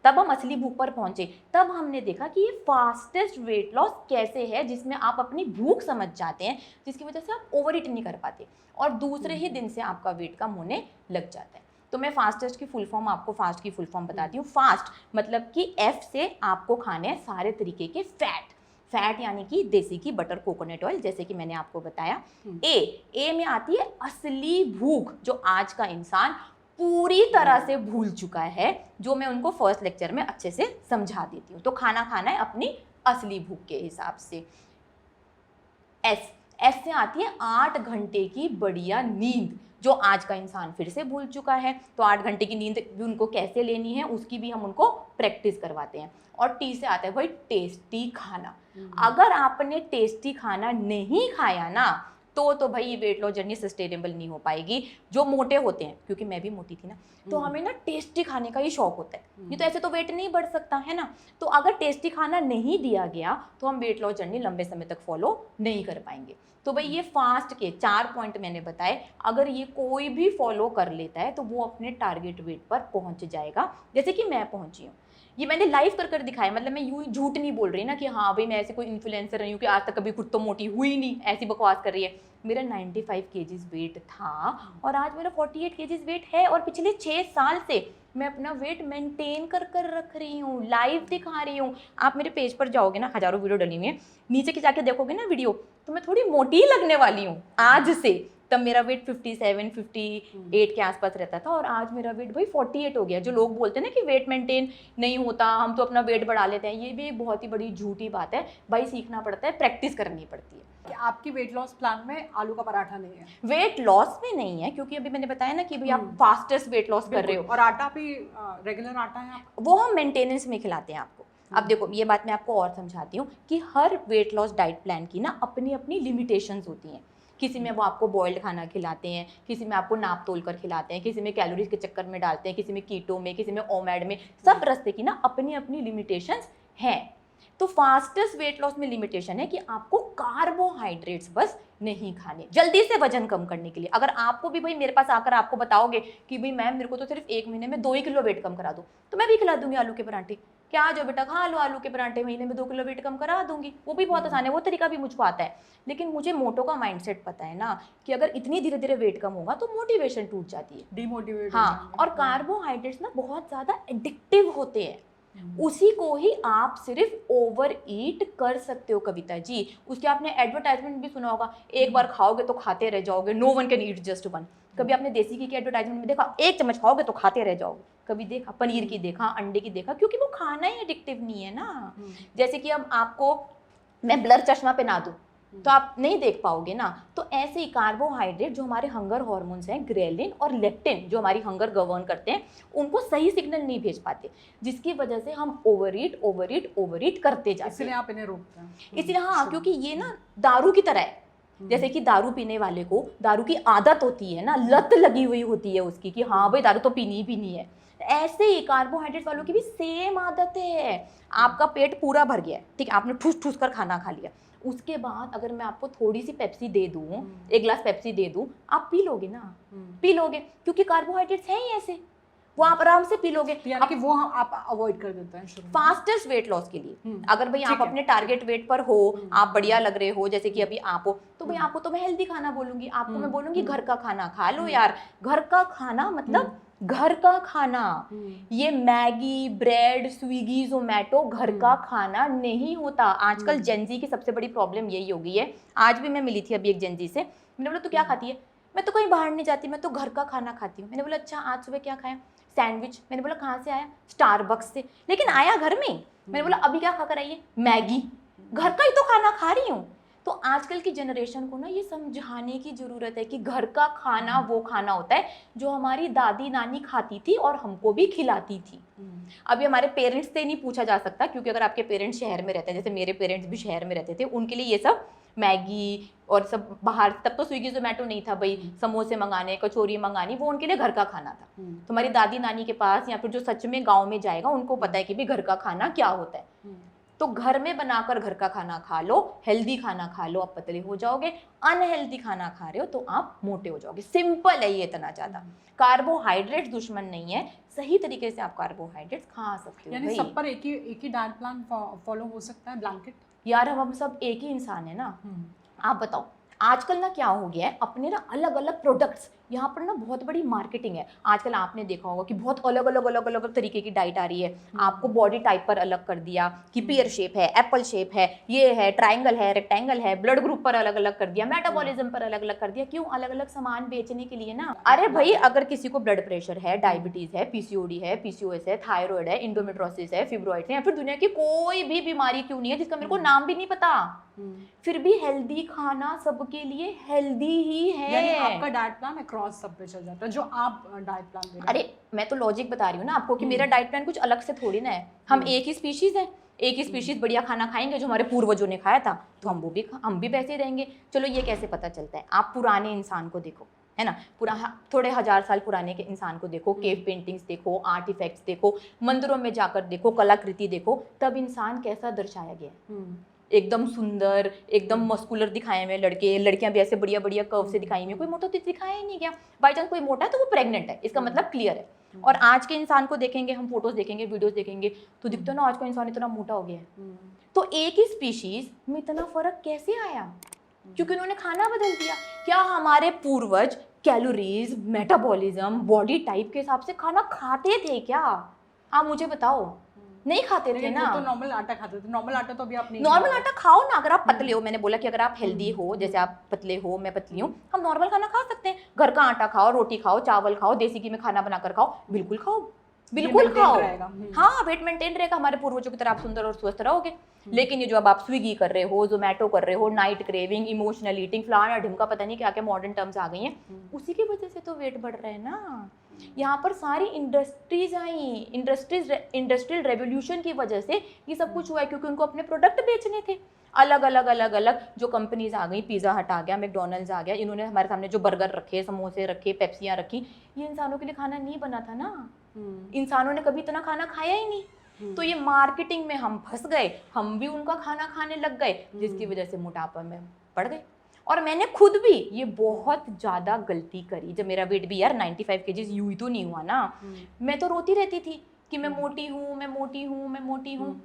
तब हम असली भूख पर पहुंचे। तब हमने देखा कि ये फास्टेस्ट वेट लॉस कैसे है, जिसमें आप अपनी भूख समझ जाते हैं, जिसकी वजह से आप ओवर ईट नहीं कर पाते और दूसरे ही दिन से आपका वेट कम होने लग जाता है। तो मैं फास्टेस्ट की फुल फॉर्म, आपको फास्ट की फुल फॉर्म बताती हूँ। फास्ट मतलब कि एफ से आपको खाने हैं सारे तरीके के फैट यानी कि देसी घी, बटर, कोकोनट ऑयल, जैसे कि मैंने आपको बताया। ए में आती है असली भूख, जो आज का इंसान पूरी तरह से भूल चुका है, जो मैं उनको फर्स्ट लेक्चर में अच्छे से समझा देती हूँ। तो खाना खाना है अपनी असली भूख के हिसाब से। ऐसे आती है 8 घंटे की बढ़िया नींद, जो आज का इंसान फिर से भूल चुका है। तो 8 घंटे की नींद भी उनको कैसे लेनी है उसकी भी हम उनको प्रैक्टिस करवाते हैं। और टी से आता है भाई टेस्टी खाना। अगर आपने टेस्टी खाना नहीं खाया ना तो भाई ये वेट लॉस जर्नी सस्टेनेबल नहीं हो पाएगी। जो मोटे होते हैं, क्योंकि मैं भी मोटी थी ना, तो हमें ना टेस्टी खाने का ही शौक होता है, नहीं तो ऐसे तो वेट नहीं बढ़ सकता है ना। तो अगर टेस्टी खाना नहीं दिया गया तो हम वेट लॉस जर्नी लंबे समय तक फॉलो नहीं कर पाएंगे। तो भाई ये फास्ट के 4 पॉइंट मैंने बताए, अगर ये कोई भी फॉलो कर लेता है तो वो अपने टारगेट वेट पर पहुंच जाएगा, जैसे कि मैं पहुंची हूँ। ये मैंने लाइव कर दिखाया, मतलब मैं यूं झूठ नहीं बोल रही ना कि हाँ भाई मैं ऐसे कोई इन्फ्लुएंसर रही हूँ कि आज तक कभी खुद तो मोटी हुई नहीं, ऐसी बकवास कर रही है। मेरा 95 केजीज वेट था और आज मेरा 48 केजीज वेट है, और पिछले 6 साल से मैं अपना वेट मेंटेन कर रख रही हूँ, लाइव दिखा रही हूँ। आप मेरे पेज पर जाओगे ना, हजारों वीडियो डली हुई है, नीचे के जाके देखोगे ना वीडियो, तो मैं थोड़ी मोटी ही लगने वाली हूँ आज से। तब मेरा वेट 57, 58 के आसपास रहता था और आज मेरा वेट भाई 48 हो गया। जो लोग बोलते हैं ना कि वेट मेंटेन नहीं होता, हम तो अपना वेट बढ़ा लेते हैं, ये भी एक बहुत ही बड़ी झूठी बात है भाई। सीखना पड़ता है, प्रैक्टिस करनी पड़ती है।
कि आपकी वेट लॉस प्लान में आलू का पराठा नहीं है?
वेट लॉस में नहीं है, क्योंकि अभी मैंने बताया ना कि भाई आप फास्टेस्ट वेट लॉस कर रहे हो।
और आटा भी रेगुलर आटा है आपका?
वो हम मेंटेनेंस में खिलाते हैं आपको। अब देखो ये बात मैं आपको और समझाती हूँ कि हर वेट लॉस डाइट प्लान की ना अपनी अपनी लिमिटेशंस होती हैं। किसी में वो आपको बॉइल्ड खाना खिलाते हैं, किसी में आपको नाप तोल कर खिलाते हैं, किसी में कैलोरीज के चक्कर में डालते हैं, किसी में कीटो में, किसी में ओमेड में। सब रास्ते की ना अपनी अपनी लिमिटेशंस हैं। तो फास्टेस्ट वेट लॉस में लिमिटेशन है कि आपको कार्बोहाइड्रेट्स बस नहीं खाने, जल्दी से वजन कम करने के लिए। अगर आपको भी भाई मेरे पास आकर आपको बताओगे कि भाई मैम मेरे को तो सिर्फ 1 महीने में 2 ही किलो वेट कम करा दो, तो मैं भी खिला दूंगी आलू के पराठे। क्या जो बेटा खा लो आलू के पराठे, महीने में 2 किलो वेट कम करा दूंगी। वो भी बहुत आसान है, वो तरीका भी मुझको आता है। लेकिन मुझे मोटो का माइंडसेट पता है ना कि अगर इतनी धीरे धीरे वेट कम होगा तो मोटिवेशन टूट जाती है,
डिमोटिवेट।
हाँ, और कार्बोहाइड्रेट्स ना बहुत ज्यादा एडिक्टिव होते हैं। उसी को ही आप सिर्फ ओवर ईट कर सकते हो कविता जी। उसके आपने एडवर्टाइजमेंट भी सुना होगा, एक बार खाओगे तो खाते रह जाओगे, no one can eat just one. कभी आपने देसी घी की एडवर्टाइजमेंट में देखा, 1 चम्मच खाओगे तो खाते रह जाओगे? कभी देखा? पनीर की देखा, अंडे की देखा, क्योंकि वो खाना ही एडिक्टिव नहीं है ना। जैसे कि अब आपको मैं ब्लर चश्मा पहना दूं तो आप नहीं देख पाओगे ना। तो ऐसे ही कार्बोहाइड्रेट जो हमारे हंगर हार्मोन्स हैं, ग्रेलिन और लेप्टिन, जो हमारी हंगर गवर्न करते हैं, उनको सही सिग्नल नहीं भेज पाते, जिसकी वजह से हम ओवर ईट करते जाते हैं।
इसलिए आप इन्हें रोकते हैं?
इसलिए हाँ, क्योंकि ये ना दारू की तरह है। जैसे कि दारू पीने वाले को दारू की आदत होती है ना, लत लगी हुई होती है उसकी कि हाँ भाई दारू तो पीनी ही पीनी है। ऐसे ही कार्बोहाइड्रेट वालों की भी सेम आदत है। आपका पेट पूरा भर गया है, ठीक है, आपने ठूस ठूस कर खाना खा लिया, उसके बाद अगर मैं आपको थोड़ी सी पेप्सी दे दूं, 1 गिलास पेप्सी दे दूं, आप पी लोगे ना? पी लोगे, क्योंकि कार्बोहाइड्रेट्स हैं ही ऐसे, वो आप आराम से पी लोगे।
यानी कि वो आप अवॉइड कर देते हैं शुरू में
फास्टेस्ट वेट लॉस के लिए। अगर भाई आप अपने टारगेट वेट पर हो, आप बढ़िया लग रहे हो, जैसे कि अभी आप हो, तो भाई आपको तो मैं हेल्दी खाना बोलूंगी, आपको मैं बोलूंगी घर का खाना खा लो यार। घर का खाना मतलब घर का खाना, ये मैगी, ब्रेड, स्विगी, जोमेटो घर का खाना नहीं होता। आजकल जेनजी की सबसे बड़ी प्रॉब्लम यही हो गई है। आज भी मैं मिली थी अभी एक जेनजी से, मैंने बोला तू क्या खाती है? मैं तो कहीं बाहर नहीं जाती, मैं तो घर का खाना खाती हूँ। मैंने बोला अच्छा, आज सुबह क्या खाया? सैंडविच। मैंने बोला कहाँ से आया? स्टारबक्स से, लेकिन आया घर में। मैंने बोला अभी क्या खाकर आई है? मैगी। घर का ही तो खाना खा रही हूँ। तो आजकल की जनरेशन को ना ये समझाने की जरूरत है कि घर का खाना वो खाना होता है जो हमारी दादी नानी खाती थी और हमको भी खिलाती थी। अभी हमारे पेरेंट्स से नहीं पूछा जा सकता, क्योंकि अगर आपके पेरेंट्स शहर में रहते हैं, जैसे मेरे पेरेंट्स भी शहर में रहते थे, उनके लिए ये सब मैगी और सब बाहर, तब तो स्विगी जोमेटो नहीं था भाई, समोसे मंगाने, कचौरी मंगानी, वो उनके लिए घर का खाना था। तो हमारी दादी नानी के पास या फिर जो सच में गाँव में जाएगा उनको पता है कि भाई घर का खाना क्या होता है। तो घर में बनाकर घर का खाना खा लो, हेल्दी खाना खा लो, आप पतले हो जाओगे। अनहेल्दी खाना खा रहे हो तो आप मोटे हो जाओगे। सिंपल है ये, इतना ज्यादा। कार्बोहाइड्रेट्स दुश्मन नहीं है, सही तरीके से आप कार्बोहाइड्रेट्स खा सकते हो।
यानी सब पर एक ही डाइट प्लान फॉलो हो सकता है, ब्लैंकेट?
यार हम सब एक ही इंसान है ना। आप बताओ आजकल ना क्या हो गया है, अपने ना अलग अलग प्रोडक्ट्स, यहाँ पर ना बहुत बड़ी मार्केटिंग है। आजकल आपने देखा होगा कि बहुत अलग अलग तरीके की डाइट आ रही है। आपको बॉडी टाइप पर अलग कर दिया कि पेयर शेप है, एप्पल शेप है, ये है, ट्रायंगल है, रेक्टेंगल है, ब्लड ग्रुप पर अलग अलग कर दिया, मेटाबॉलिज्म पर अलग अलग कर दिया। क्यों? अलग अलग सामान बेचने के लिए ना। अरे भाई अगर किसी को ब्लड प्रेशर है, डायबिटीज है, पीसीओडी है, पीसीओएस है, थायराइड है, इंडोमेट्रोसिस है, फिब्रॉइड्स है, या फिर दुनिया की कोई भी बीमारी क्यों नहीं है जिसका मेरे को नाम भी नहीं पता, फिर भी हेल्दी खाना सबके के लिए हेल्दी ही है।
यानी आपका डाइट प्लान अक्रॉस सब पे चल जाता है जो आप डाइट प्लान दे रहे हैं।
अरे मैं तो लॉजिक बता रही हूँ ना आपको कि मेरा डाइट प्लान कुछ अलग से थोड़ी ना है। हम एक ही स्पीशीज है, एक ही स्पीशीज बढ़िया खाना खाएंगे जो हमारे पूर्वजों ने खाया था, तो हम भी वैसे ही रहेंगे। चलो ये कैसे पता चलता है? आप पुराने इंसान को देखो, है ना, थोड़े 1000 साल पुराने के इंसान को देखो, केव पेंटिंग्स देखो, आर्ट इफेक्ट्स देखो, मंदिरों में जाकर देखो, कलाकृति देखो, तब इंसान कैसा दर्शाया गया है। एकदम सुंदर, एकदम मस्कुलर दिखाए हुए लड़के, लड़कियां भी ऐसे बढ़िया बढ़िया कर्व से दिखाई हुई, कोई मोटा तो दिखाया ही नहीं गया। बाई चांस कोई मोटा है तो वो प्रेग्नेंट है, इसका मतलब क्लियर है। और आज के इंसान को देखेंगे, हम फोटोज देखेंगे, वीडियोस देखेंगे, तो दिखता ना आज का इंसान इतना मोटा हो गया है। तो एक ही स्पीशीज में इतना फर्क कैसे आया? क्योंकि उन्होंने खाना बदल दिया। क्या हमारे पूर्वज कैलोरीज, मेटाबॉलिज्म, बॉडी टाइप के हिसाब से खाना खाते थे क्या? आप मुझे बताओ। नहीं खाते थे ना।
तो नॉर्मल आटा खाते थे। नॉर्मल आटा तो अभी आप नहीं।
नॉर्मल आटा खाओ ना, अगर आप पतले हो। मैंने बोला कि अगर आप हेल्दी हो, जैसे आप पतले हो, मैं पतली हूँ, हम नॉर्मल खाना खा सकते हैं। घर का आटा खाओ, रोटी खाओ, चावल खाओ, देसी घी में खाना बनाकर खाओ, बिल्कुल खाओ, बिल्कुल खाओ। हाँ, वेट मेंटेन रहेगा, हमारे पूर्वजों की तरह आप सुंदर और स्वस्थ रहोगे। लेकिन ये जो अब आप स्विगी कर रहे हो, जोमेटो कर रहे हो, नाइट क्रेविंग, इमोशनल ईटिंग, फलाना ढिमका, पता नहीं क्या क्या मॉडर्न टर्म्स आ गई हैं, उसी की वजह से तो वेट बढ़ रहा है ना। यहाँ पर सारी इंडस्ट्रीज आई, इंडस्ट्रियल रेवोल्यूशन की वजह से ये सब कुछ हुआ है, क्योंकि उनको अपने प्रोडक्ट बेचने थे। अलग अलग जो कंपनीज आ गई, पिज़्ज़ा हट आ गया, मैकडोनल्ड्स आ गया, इन्होंने हमारे सामने जो बर्गर रखे, समोसे रखे, पेप्सियाँ रखी, ये इंसानों के लिए खाना नहीं बना था ना। इंसानों ने कभी इतना खाना खाया ही नहीं। तो ये मार्केटिंग में हम फंस गए, हम भी उनका खाना खाने लग गए, जिसकी वजह से मोटापा में पड़ गए। और मैंने खुद भी ये बहुत ज़्यादा गलती करी। जब मेरा वेट भी यार 95 केजीज यूं ही तो नहीं हुआ ना। मैं तो रोती रहती थी कि मैं मोटी हूँ, मैं मोटी हूँ, मैं मोटी हूँ।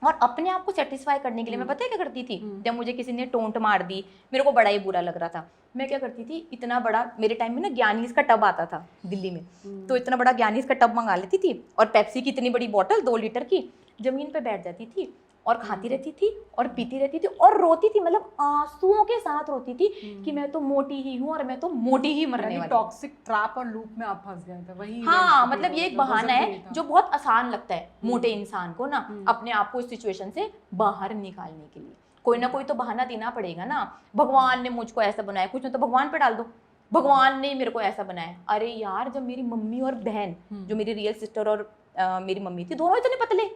और अपने आप को सेटिस्फाई करने के लिए मैं पता है क्या करती थी? जब मुझे किसी ने टोंट मार दी, मेरे को बड़ा ही बुरा लग रहा था, मैं क्या करती थी, इतना बड़ा, मेरे टाइम में ना ज्ञानीज का टब आता था दिल्ली में, तो इतना बड़ा ज्ञानीज का टब मंगा लेती थी और पेप्सी की इतनी बड़ी बोतल 2 लीटर की, जमीन पे बैठ जाती थी और खाती रहती थी और पीती रहती थी और रोती थी, मतलब आंसुओं के साथ रोती थी कि मैं तो मोटी ही हूँ और मैं तो मोटी ही मरने वाली।
टॉक्सिक ट्रैप और लूप में आप फंस गए थे वही।
हाँ, मतलब ये एक बहाना है जो बहुत आसान लगता है मोटे इंसान को ना, अपने आप को इस सिचुएशन से बाहर निकालने के लिए। कोई ना कोई तो बहाना देना पड़ेगा ना। भगवान ने मुझको ऐसा बनाया, कुछ ना तो भगवान पे डाल दो, भगवान ने मेरे को ऐसा बनाया। अरे यार, जब मेरी मम्मी और बहन, जो मेरी रियल सिस्टर और मेरी मम्मी थी, दोनों इतने पतले,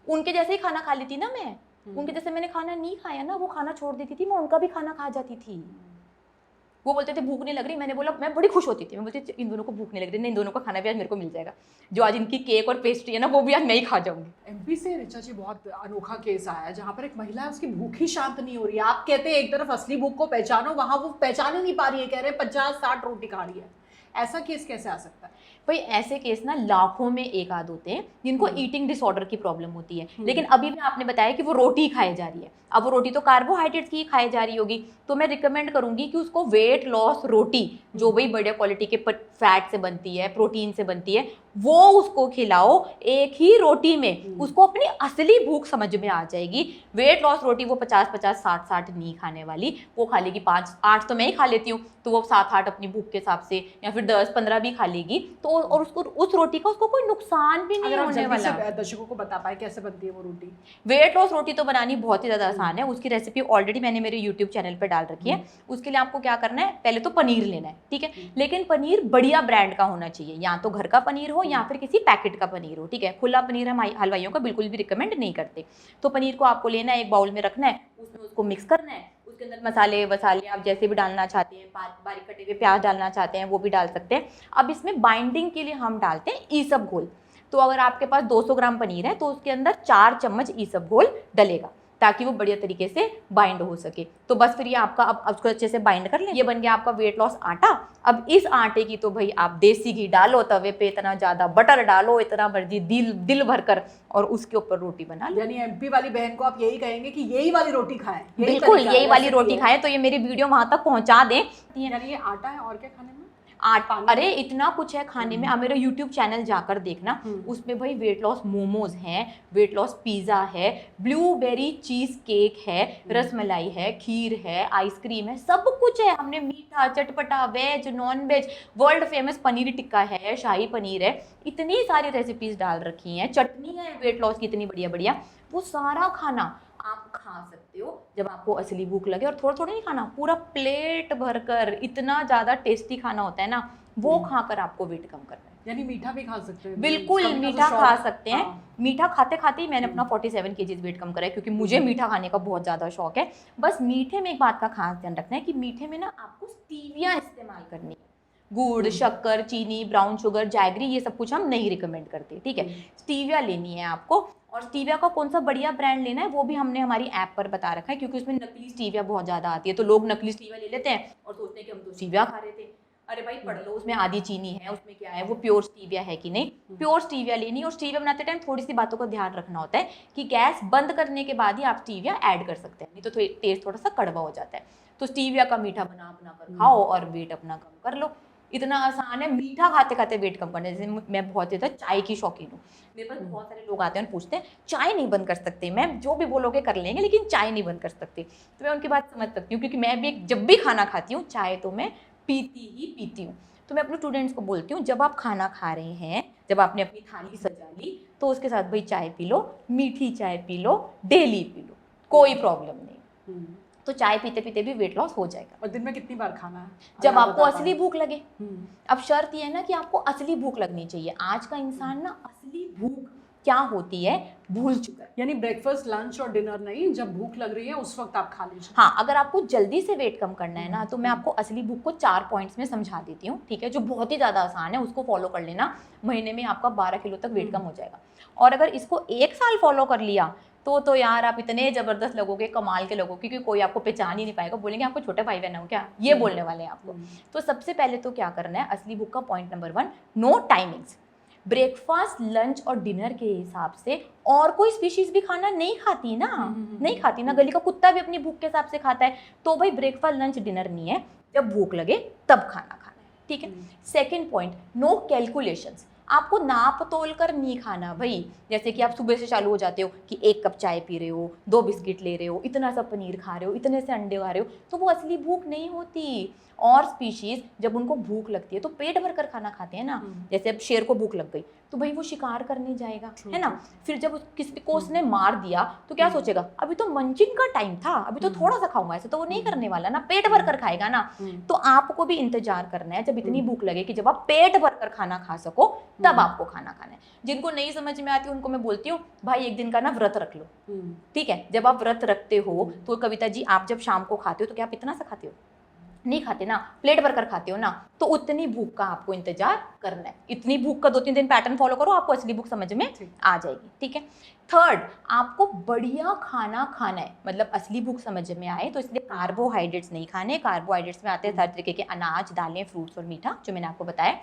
उनके जैसे ही खाना खा लेती ना मैं। उनके जैसे मैंने खाना नहीं खाया ना, वो खाना छोड़ देती थी, मैं उनका भी खाना खा जाती थी। वो बोलते थे भूख नहीं लग रही, मैंने बोला, मैं बड़ी खुश होती थी, मैं बोलती इन दोनों को भूख नहीं लग रही, नहीं, इन दोनों का खाना भी आज मेरे को मिल जाएगा, जो आज इनकी केक और पेस्ट्री है ना, वो भी आज मैं ही खा जाऊंगी।
एमपी से ऋचा जी बहुत अनोखा केस आया है जहाँ पर एक महिला है, उसकी भूख ही शांत नहीं हो रही है। आप कहते हैं एक तरफ असली भूख को पहचानो, वहां वो पहचान ही नहीं पा रही है, कह रहे हैं 50-60 रोटी खा रही है। ऐसा केस कैसे आ सकता है?
भाई ऐसे केस ना लाखों में एक आध होते हैं जिनको ईटिंग डिसऑर्डर की प्रॉब्लम होती है। लेकिन अभी भी आपने बताया कि वो रोटी खाई जा रही है, अब वो रोटी तो कार्बोहाइड्रेट्स की खाई जा रही होगी, तो मैं रिकमेंड करूंगी कि उसको वेट लॉस रोटी, जो भाई बढ़िया क्वालिटी के फैट से बनती है, प्रोटीन से बनती है, वो उसको खिलाओ एक ही रोटी में। उसको अपनी असली भूख समझ में आ जाएगी। वेट लॉस रोटी वो 50-50, 60-60 नहीं खाने वाली, वो खा लेगी 5-8, तो मैं ही खा लेती हूँ, तो वो 7-8 अपनी भूख के हिसाब से, या फिर 10-15 भी खा लेगी, तो और उसको उस रोटी का उसको कोई नुकसान भी नहीं होने वाला।
दर्शकों को बता पाए कैसे बनती है वो रोटी?
वेट लॉस रोटी तो बनानी बहुत ही ज़्यादा आसान है। उसकी रेसिपी ऑलरेडी मैंने मेरे यूट्यूब चैनल पर डाल रखी है। उसके लिए आपको क्या करना है, पहले तो पनीर लेना है, ठीक है, लेकिन पनीर बढ़िया ब्रांड का होना चाहिए, या तो घर का पनीर हो या फिर किसी पैकेट का पनीर हो, ठीक है। खुला पनीर हम हलवाइयों का बिल्कुल भी रिकमेंड नहीं करते। तो पनीर को आपको लेना है, एक बाउल में रखना है, उसमें उसको मिक्स करना है, उसके अंदर मसाले वसाले आप जैसे भी डालना चाहते हैं, बारीक कटे हुए प्याज डालना चाहते हैं वो भी डाल सकते हैं। अब इसमें बाइंडिंग के लिए हम डालते हैं ईसबगोल। तो अगर आपके पास 200 ग्राम पनीर है तो उसके अंदर 4 चम्मच ईसबगोल डलेगा, ताकि वो बढ़िया तरीके से बाइंड हो सके। तो बस फिर ये आपका, अब उसको अच्छे से बाइंड कर लें, ये बन गया आपका वेट लॉस आटा। अब इस आटे की तो भाई आप देसी घी डालो तवे पे, इतना ज़्यादा बटर डालो, इतना मर्जी दिल भर कर, और उसके ऊपर रोटी बना लो।
यानी एमपी वाली बहन को आप यही कहेंगे कि यही वाली रोटी खाएं?
बिल्कुल यही वाली रोटी खाएं। तो ये मेरी वीडियो वहां तक पहुंचा दें।
यानी ये आटा है, और क्या खाने में?
अरे इतना कुछ है खाने में। आप मेरा यूट्यूब चैनल जाकर देखना, उसमें भाई वेट लॉस मोमोज हैं, वेट लॉस पिज़्ज़ा है, ब्लूबेरी चीज़ केक है, रसमलाई है, खीर है, आइसक्रीम है, सब कुछ है। हमने मीठा, चटपटा, veg, non veg, world famous paneer tikka है, शाही पनीर है, इतनी सारी रेसिपीज डाल रखी हैं, चटनी है वेट लॉस की इतनी बढ़िया बढ़िया। वो सारा खाना आप खा सकते हो जब आपको असली भूख लगे, और थोड़ा थोड़ा नहीं खाना, पूरा प्लेट भरकर। इतना ज्यादा टेस्टी खाना होता है ना, वो खाकर आपको वेट कम करना है।
यानी मीठा भी खा सकते हैं?
बिल्कुल मीठा खा सकते हैं। मीठा खाते खाते ही मैंने अपना 47 केजीज वेट कम करा है, क्योंकि मुझे मीठा खाने का बहुत ज़्यादा शौक है। बस मीठे में एक बात का खास ध्यान रखना है कि मीठे में ना आपको स्टीविया इस्तेमाल करनी है। गुड़, शक्कर, चीनी, ब्राउन शुगर, जैगरी, ये सब कुछ हम नहीं रिकमेंड करते, ठीक है। स्टीविया लेनी है आपको, और स्टीविया का कौन सा बढ़िया ब्रांड लेना है वो भी हमने हमारी ऐप पर बता रखा है, क्योंकि उसमें नकली स्टीविया बहुत ज़्यादा आती है। तो लोग नकली स्टीविया ले लेते हैं और सोचते हैं कि हम तो स्टीविया खा रहे थे। अरे भाई पढ़ लो, उसमें आधी चीनी है, उसमें क्या है, वो प्योर स्टीविया है कि नहीं। प्योर स्टीविया लेनी, और स्टीविया बनाते टाइम थोड़ी सी बातों का ध्यान रखना होता है कि गैस बंद करने के बाद ही आप स्टीविया ऐड कर सकते हैं, नहीं तो टेस्ट थोड़ा सा कड़वा हो जाता है। तो स्टीविया का मीठा बना कर खाओ और वेट अपना कम कर लो। इतना आसान है मीठा खाते खाते वेट कम करने। जैसे मैं बहुत ज़्यादा चाय की शौकीन हूँ, मेरे पास बहुत सारे लोग आते हैं और पूछते हैं चाय नहीं बंद कर सकते मैम, जो भी बोलोगे कर लेंगे लेकिन चाय नहीं बंद कर सकते। तो मैं उनकी बात समझ सकती हूँ, क्योंकि मैं भी जब भी खाना खाती हूँ चाय तो मैं पीती ही पीती हूँ। तो मैं अपने स्टूडेंट्स को बोलती हूँ, जब आप खाना खा रहे हैं, जब आपने अपनी थाली सजा ली, तो उसके साथ भाई चाय पी लो, मीठी चाय P low, daily P low, कोई प्रॉब्लम नहीं। तो चाय पीते पीते भी वेट लॉस हो जाएगा।
और दिन में कितनी बार खाना है?
जब आपको असली भूख लगे। अब शर्त ये है ना कि आपको असली भूख लगनी चाहिए। आज का इंसान ना असली भूख क्या होती है भूल चुका है।
यानी ब्रेकफास्ट, लंच और डिनर नहीं, जब भूख लग रही है उस वक्त आप खा लीजिए।
हाँ, अगर आपको जल्दी से वेट कम करना है ना, तो मैं आपको असली भूख को 4 पॉइंट्स में समझा देती हूँ, ठीक है, जो बहुत ही ज़्यादा आसान है। उसको फॉलो कर लेना, महीने में आपका 12 किलो तक वेट कम हो जाएगा। और अगर इसको 1 साल फॉलो कर लिया तो यार आप इतने ज़बरदस्त लगोगे, कमाल के लगोगे, क्योंकि कोई आपको पहचान ही नहीं पाएगा, बोलेंगे आपको छोटे भाई बहन हो क्या, ये बोलने वाले हैं आपको। तो सबसे पहले तो क्या करना है, असली भूख का point number 1, no timings. Breakfast, lunch और डिनर के हिसाब से और कोई स्पीशीज भी खाना नहीं खाती ना, नहीं खाती ना। गली का कुत्ता भी अपनी भूख के हिसाब से खाता है। तो भाई ब्रेकफास्ट, लंच, डिनर नहीं है, जब भूख लगे तब खाना खाना है, ठीक है। Second point, no calculations. आपको नाप तोल कर नहीं खाना भाई। जैसे कि आप सुबह से चालू हो जाते हो कि 1 कप चाय पी रहे हो, 2 बिस्किट ले रहे हो, इतना सा पनीर खा रहे हो, इतने से अंडे खा रहे हो, तो वो असली भूख नहीं होती। और स्पीशीज जब उनको भूख लगती है तो पेट भर कर खाना खाते हैं ना। जैसे अब शेर को भूख लग गई तो भाई वो शिकार करने जाएगा, है ना। फिर जब किसी को उसने मार दिया तो क्या सोचेगा, अभी तो मंचिंग का टाइम था, अभी तो थोड़ा सा खाऊंगा, ऐसे तो वो नहीं करने वाला ना, पेट भर कर खाएगा ना। तो आपको भी इंतजार करना है जब इतनी भूख लगे कि जब आप पेट भर कर खाना खा सको, तब आपको खाना खाना है। जिनको नहीं समझ में आती उनको मैं बोलती हूँ भाई एक दिन का ना व्रत रख लो, ठीक है। जब आप व्रत रखते हो तो कविता जी, आप जब शाम को खाते हो तो क्या आप इतना सा खाते हो? नहीं खाते ना, प्लेट भर कर खाते हो ना। तो उतनी भूख का आपको इंतजार करना है। इतनी भूख का 2-3 दिन पैटर्न फॉलो करो, आपको असली भूख समझ में आ जाएगी, ठीक है। थर्ड, आपको बढ़िया खाना खाना है, मतलब असली भूख समझ में आए तो इसलिए कार्बोहाइड्रेट्स नहीं खाने। कार्बोहाइड्रेट्स में आते हैं हर तरीके के अनाज, दालें, फ्रूट्स और मीठा, जो मैंने आपको बताया।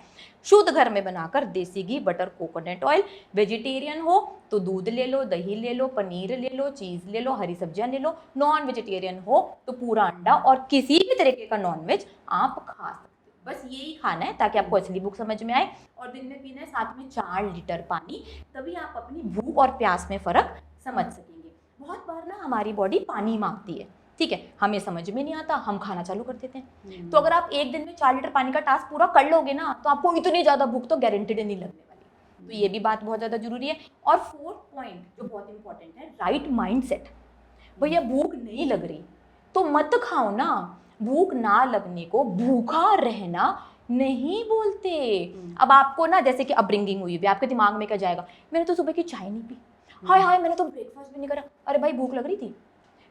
शुद्ध घर में बनाकर, देसी घी, बटर, कोकोनट ऑयल। वेजिटेरियन हो तो दूध ले लो, दही ले लो, पनीर ले लो, चीज़ ले लो, हरी सब्जियां ले लो। नॉन वेजिटेरियन हो तो पूरा अंडा और किसी भी तरीके का नॉनवेज आप खा सकते हो। बस यही खाना है ताकि आपको असली भूख समझ में आए। और दिन में पीना है साथ में 4 लीटर पानी, तभी आप अपनी भूख और प्यास में फ़र्क समझ सकेंगे। बहुत बार ना हमारी बॉडी पानी मांगती है, ठीक है, हमें समझ में नहीं आता, हम खाना चालू कर देते हैं। तो अगर आप एक दिन में 4 लीटर पानी का टास्क पूरा कर लोगे ना, तो आपको इतनी ज़्यादा भूख तो गारंटेड नहीं लगने वाली। तो ये भी बात बहुत ज़्यादा जरूरी है। और 4th पॉइंट जो बहुत इंपॉर्टेंट है, राइट माइंडसेट। भैया भूख नहीं लग रही तो मत खाओ ना। भूख ना लगने को भूखा रहना नहीं बोलते। अब आपको ना जैसे कि अपब्रिंगिंग हुई है, आपके दिमाग में क्या जाएगा, मैंने तो सुबह की चाय नहीं पी, हाय हाय मैंने तो ब्रेकफास्ट भी नहीं करा। अरे भाई भूख लग रही थी।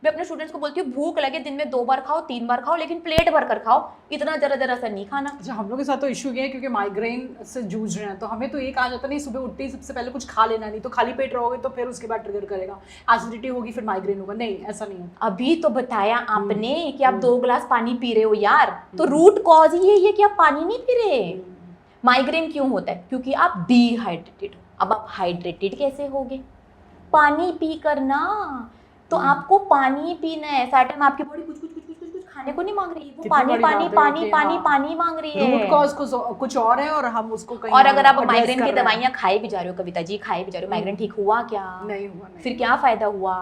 मैं अपने स्टूडेंट्स को बोलती हूँ भूख लगे दिन में 2 बार खाओ, 3 बार खाओ, लेकिन प्लेट भर कर खाओ, इतना जरा सा नहीं खाना।
अच्छा, हम लोग के साथ तो इशू ये है क्योंकि माइग्रेन से जूझ रहे हैं, तो हमें तो ये कहा जाता नहीं सुबह उठते ही सबसे पहले कुछ खा लेना, नहीं तो खाली पेट रहोगे तो फिर उसके बाद ट्रिगर करेगा, एसिडिटी होगी, फिर माइग्रेन होगा। नहीं, ऐसा नहीं है।
अभी तो बताया आपने कि आप 2 गिलास पानी पी रहे हो यार, तो रूट कॉज ही यही है कि आप पानी नहीं पी रहे। माइग्रेन क्यों होता है? क्योंकि आप डिहाइड्रेटेड हो। अब आप हाइड्रेटेड कैसे होगे? पानी पी कर ना। तो आपको पानी पीना है। टाइम आपकी बॉडी कुछ खाने को नहीं मांग रही है, वो पानी पानी पानी पानी पानी मांग रही है।
रूट कॉज कुछ और है और हम उसको कहीं
और अगर आप माइग्रेन की दवाइयाँ खाए भी जा रहे हो कविता जी, खाए भी जा रहे हो, माइग्रेन ठीक हुआ क्या?
नहीं हुआ।
फिर क्या फायदा हुआ?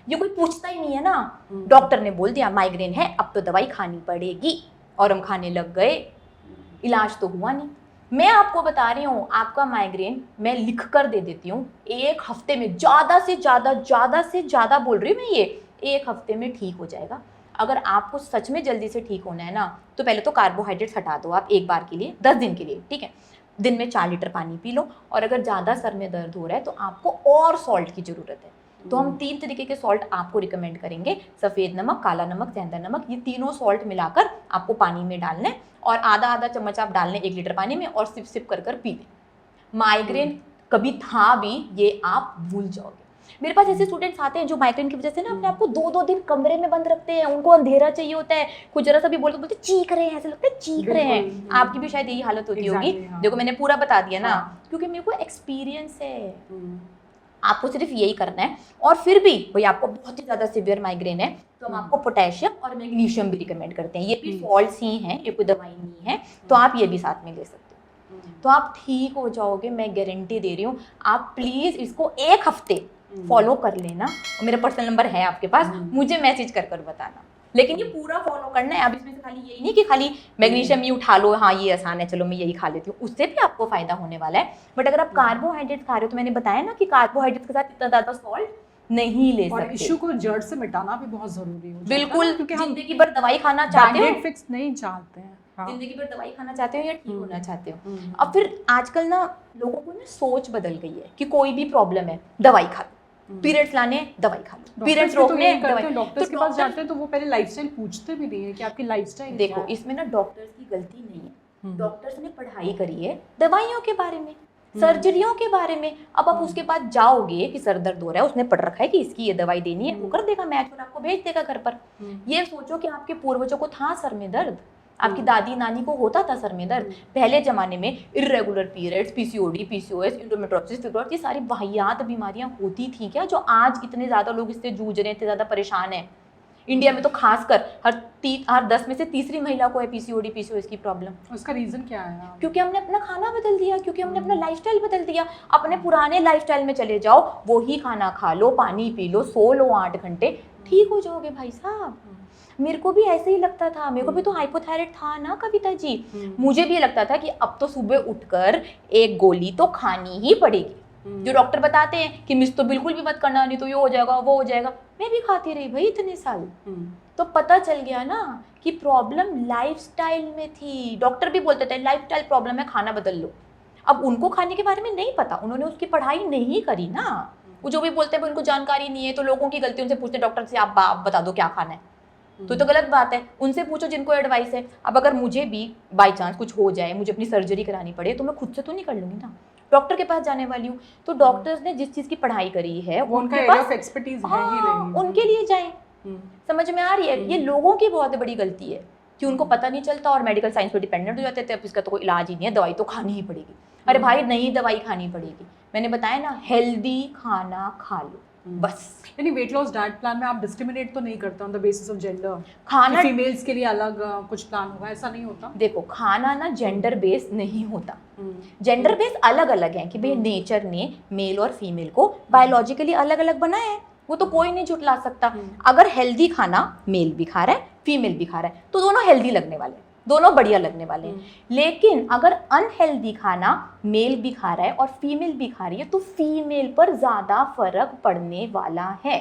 ये कोई पूछता ही नहीं है ना। डॉक्टर ने बोल दिया माइग्रेन है, अब तो दवाई खानी पड़ेगी, और हम खाने लग गए, इलाज तो हुआ नहीं। मैं आपको बता रही हूँ, आपका माइग्रेन मैं लिख कर दे देती हूँ, 1 हफ्ते में ज़्यादा से ज़्यादा बोल रही हूँ मैं, ये 1 हफ्ते में ठीक हो जाएगा। अगर आपको सच में जल्दी से ठीक होना है ना, तो पहले तो कार्बोहाइड्रेट्स हटा दो आप एक बार के लिए, 10 दिन के लिए, ठीक है। दिन में 4 लीटर पानी पी लो, और अगर ज़्यादा सर में दर्द हो रहा है तो आपको और सॉल्ट की ज़रूरत है। तो हम 3 तरीके के सॉल्ट आपको रिकमेंड करेंगे, सफ़ेद नमक, काला नमक, सेंधा नमक, ये तीनों सॉल्ट मिलाकर आपको पानी में डालना है, और आधा चम्मच आप डाल लें 1 लीटर पानी में, और सिप सिप कर पी लें। माइग्रेन कभी था भी, ये आप भूल जाओगे। मेरे पास ऐसे स्टूडेंट्स आते हैं जो माइग्रेन की वजह से ना अपने आप को 2-2 दिन कमरे में बंद रखते हैं, उनको अंधेरा चाहिए होता है, कुछ जरा सा भी बोलते बोलते चीख रहे हैं, ऐसे लगता है चीख रहे हैं। आपकी भी शायद यही हालत होती होगी। देखो मैंने पूरा बता दिया ना, क्योंकि मेरे को एक्सपीरियंस है। आपको सिर्फ यही करना है। और फिर भी भाई आपको बहुत ही ज़्यादा सीवियर माइग्रेन है, तो हम आपको पोटेशियम और मैग्नीशियम भी रिकमेंड करते हैं। ये भी सॉल्ट्स ही हैं, ये कोई दवाई नहीं है, तो आप ये भी साथ में ले सकते हो, तो आप ठीक हो जाओगे, मैं गारंटी दे रही हूँ। आप प्लीज़ इसको 1 हफ्ते फॉलो कर लेना, और मेरा पर्सनल नंबर है आपके पास, मुझे मैसेज कर बताना। लेकिन ये पूरा फॉलो करना है। अब इसमें से खाली यही नहीं कि खाली मैग्नीशियम ही उठा लो, हाँ ये आसान है चलो मैं यही खा लेती हूँ, उससे भी आपको फायदा होने वाला है। बट अगर आप कार्बोहाइड्रेट खा रहे हो, तो मैंने बताया ना कि कार्बोहाइड्रेट के साथ इतना ज़्यादा सॉल्ट नहीं ले सकते।
इशू को जड़ से मिटाना भी बहुत जरूरी है।
बिल्कुल, क्योंकि हम जिंदगी भर दवाई खाना चाहते हो,
फिक्स नहीं चाहते हैं,
जिंदगी भर दवाई खाना चाहते हो या ठीक होना चाहते हो। अब फिर आजकल ना लोगों को ना सोच बदल गई है कि कोई भी प्रॉब्लम है दवाई खा लो, पीरियड्स लाने दवाई खा लो, पीरियड्स रोकने दवाई।
डॉक्टर्स के पास जाते हैं तो वो पहले लाइफस्टाइल पूछते भी नहीं है कि आपकी लाइफस्टाइल।
देखो इसमें ना डॉक्टर्स की गलती नहीं है, डॉक्टर्स ने पढ़ाई करी है दवाइयों के बारे में, सर्जरियों के बारे में। अब आप उसके बाद जाओगे कि सर दर्द हो रहा है, उसने पढ़ रखा है कि इसकी ये दवाई देनी है, वो कर देगा मैच और आपको भेज देगा घर पर। ये सोचो कि आपके पूर्वजों को था सर में दर्द, आपकी दादी नानी को होता था सर में दर्द। पहले जमाने में irregular periods, PCOD, PCOS, endometriosis, fibrosis, ये सारी वाहियात बीमारियां होती थी क्या, जो आज इतने ज़्यादा लोग इससे जूझ रहे हैं, इतने ज़्यादा परेशान हैं। इंडिया में तो खासकर हर 10 में से तीसरी महिला को है पीसीओडी, पीसीओएस की प्रॉब्लम।
उसका रीज़न क्या है?
क्योंकि हमने अपना खाना बदल दिया, क्योंकि हमने अपना लाइफस्टाइल बदल दिया। अपने पुराने लाइफस्टाइल में चले जाओ, वही खाना खा लो, पानी पी लो, सो लो 8 घंटे, ठीक हो जाओगे भाई साहब। मेरे को भी ऐसे ही लगता था, मेरे को भी तो हाइपोथायराइड था ना कविता जी। मुझे भी लगता था कि अब तो सुबह उठकर एक गोली तो खानी ही पड़ेगी। जो डॉक्टर बताते हैं कि मिस तो बिल्कुल भी मत करना, नहीं तो ये हो जाएगा वो हो जाएगा, मैं भी खाती रही भाई इतने साल। तो पता चल गया ना कि प्रॉब्लम लाइफस्टाइल में थी। डॉक्टर भी बोलते थे लाइफस्टाइल प्रॉब्लम है, खाना बदल लो। अब उनको खाने के बारे में नहीं पता, उन्होंने उसकी पढ़ाई नहीं करी ना। वो जो भी बोलते हैं उनको जानकारी नहीं है, तो लोगों की गलती। उनसे पूछते डॉक्टर से आप बता दो क्या खाना है, तो गलत बात है। उनसे पूछो जिनको एडवाइस है। अब अगर मुझे भी बाई चांस कुछ हो जाए, मुझे अपनी सर्जरी करानी पड़े, तो मैं खुद से तो नहीं कर लूंगी ना, डॉक्टर के पास जाने वाली हूँ। तो डॉक्टर्स ने जिस चीज़ की पढ़ाई करी है वो उनके पास
एक्सपर्टीज है ही नहीं,
उनके लिए जाएं। समझ में आ रही है? ये लोगों की बहुत बड़ी गलती है कि उनको पता नहीं चलता और मेडिकल साइंस पे डिपेंडेंट हो जाते थे। अब इसका तो कोई इलाज ही नहीं है, दवाई तो खानी ही पड़ेगी। अरे भाई नहीं, दवाई खानी पड़ेगी। मैंने बताया ना, हेल्दी खाना खा लो बस।
यानी वेट लॉस डाइट प्लान में आप डिस्क्रिमिनेट तो नहीं करते on the basis of gender,
खाना
फीमेल्स के लिए अलग कुछ प्लान होगा, ऐसा नहीं होता?
देखो खाना ना जेंडर बेस नहीं होता। जेंडर बेस अलग अलग है कि भाई नेचर ने मेल और फीमेल को बायोलॉजिकली अलग अलग बनाया है, वो तो कोई नहीं झुटला सकता। अगर हेल्दी खाना मेल भी खा रहा है, फीमेल भी खा रहा है, तो दोनों हेल्दी लगने वाले, दोनों बढ़िया लगने वाले हैं। लेकिन अगर अनहेल्दी खाना मेल भी खा रहा है और फीमेल भी खा रही है, तो फीमेल पर ज़्यादा फर्क पड़ने वाला है,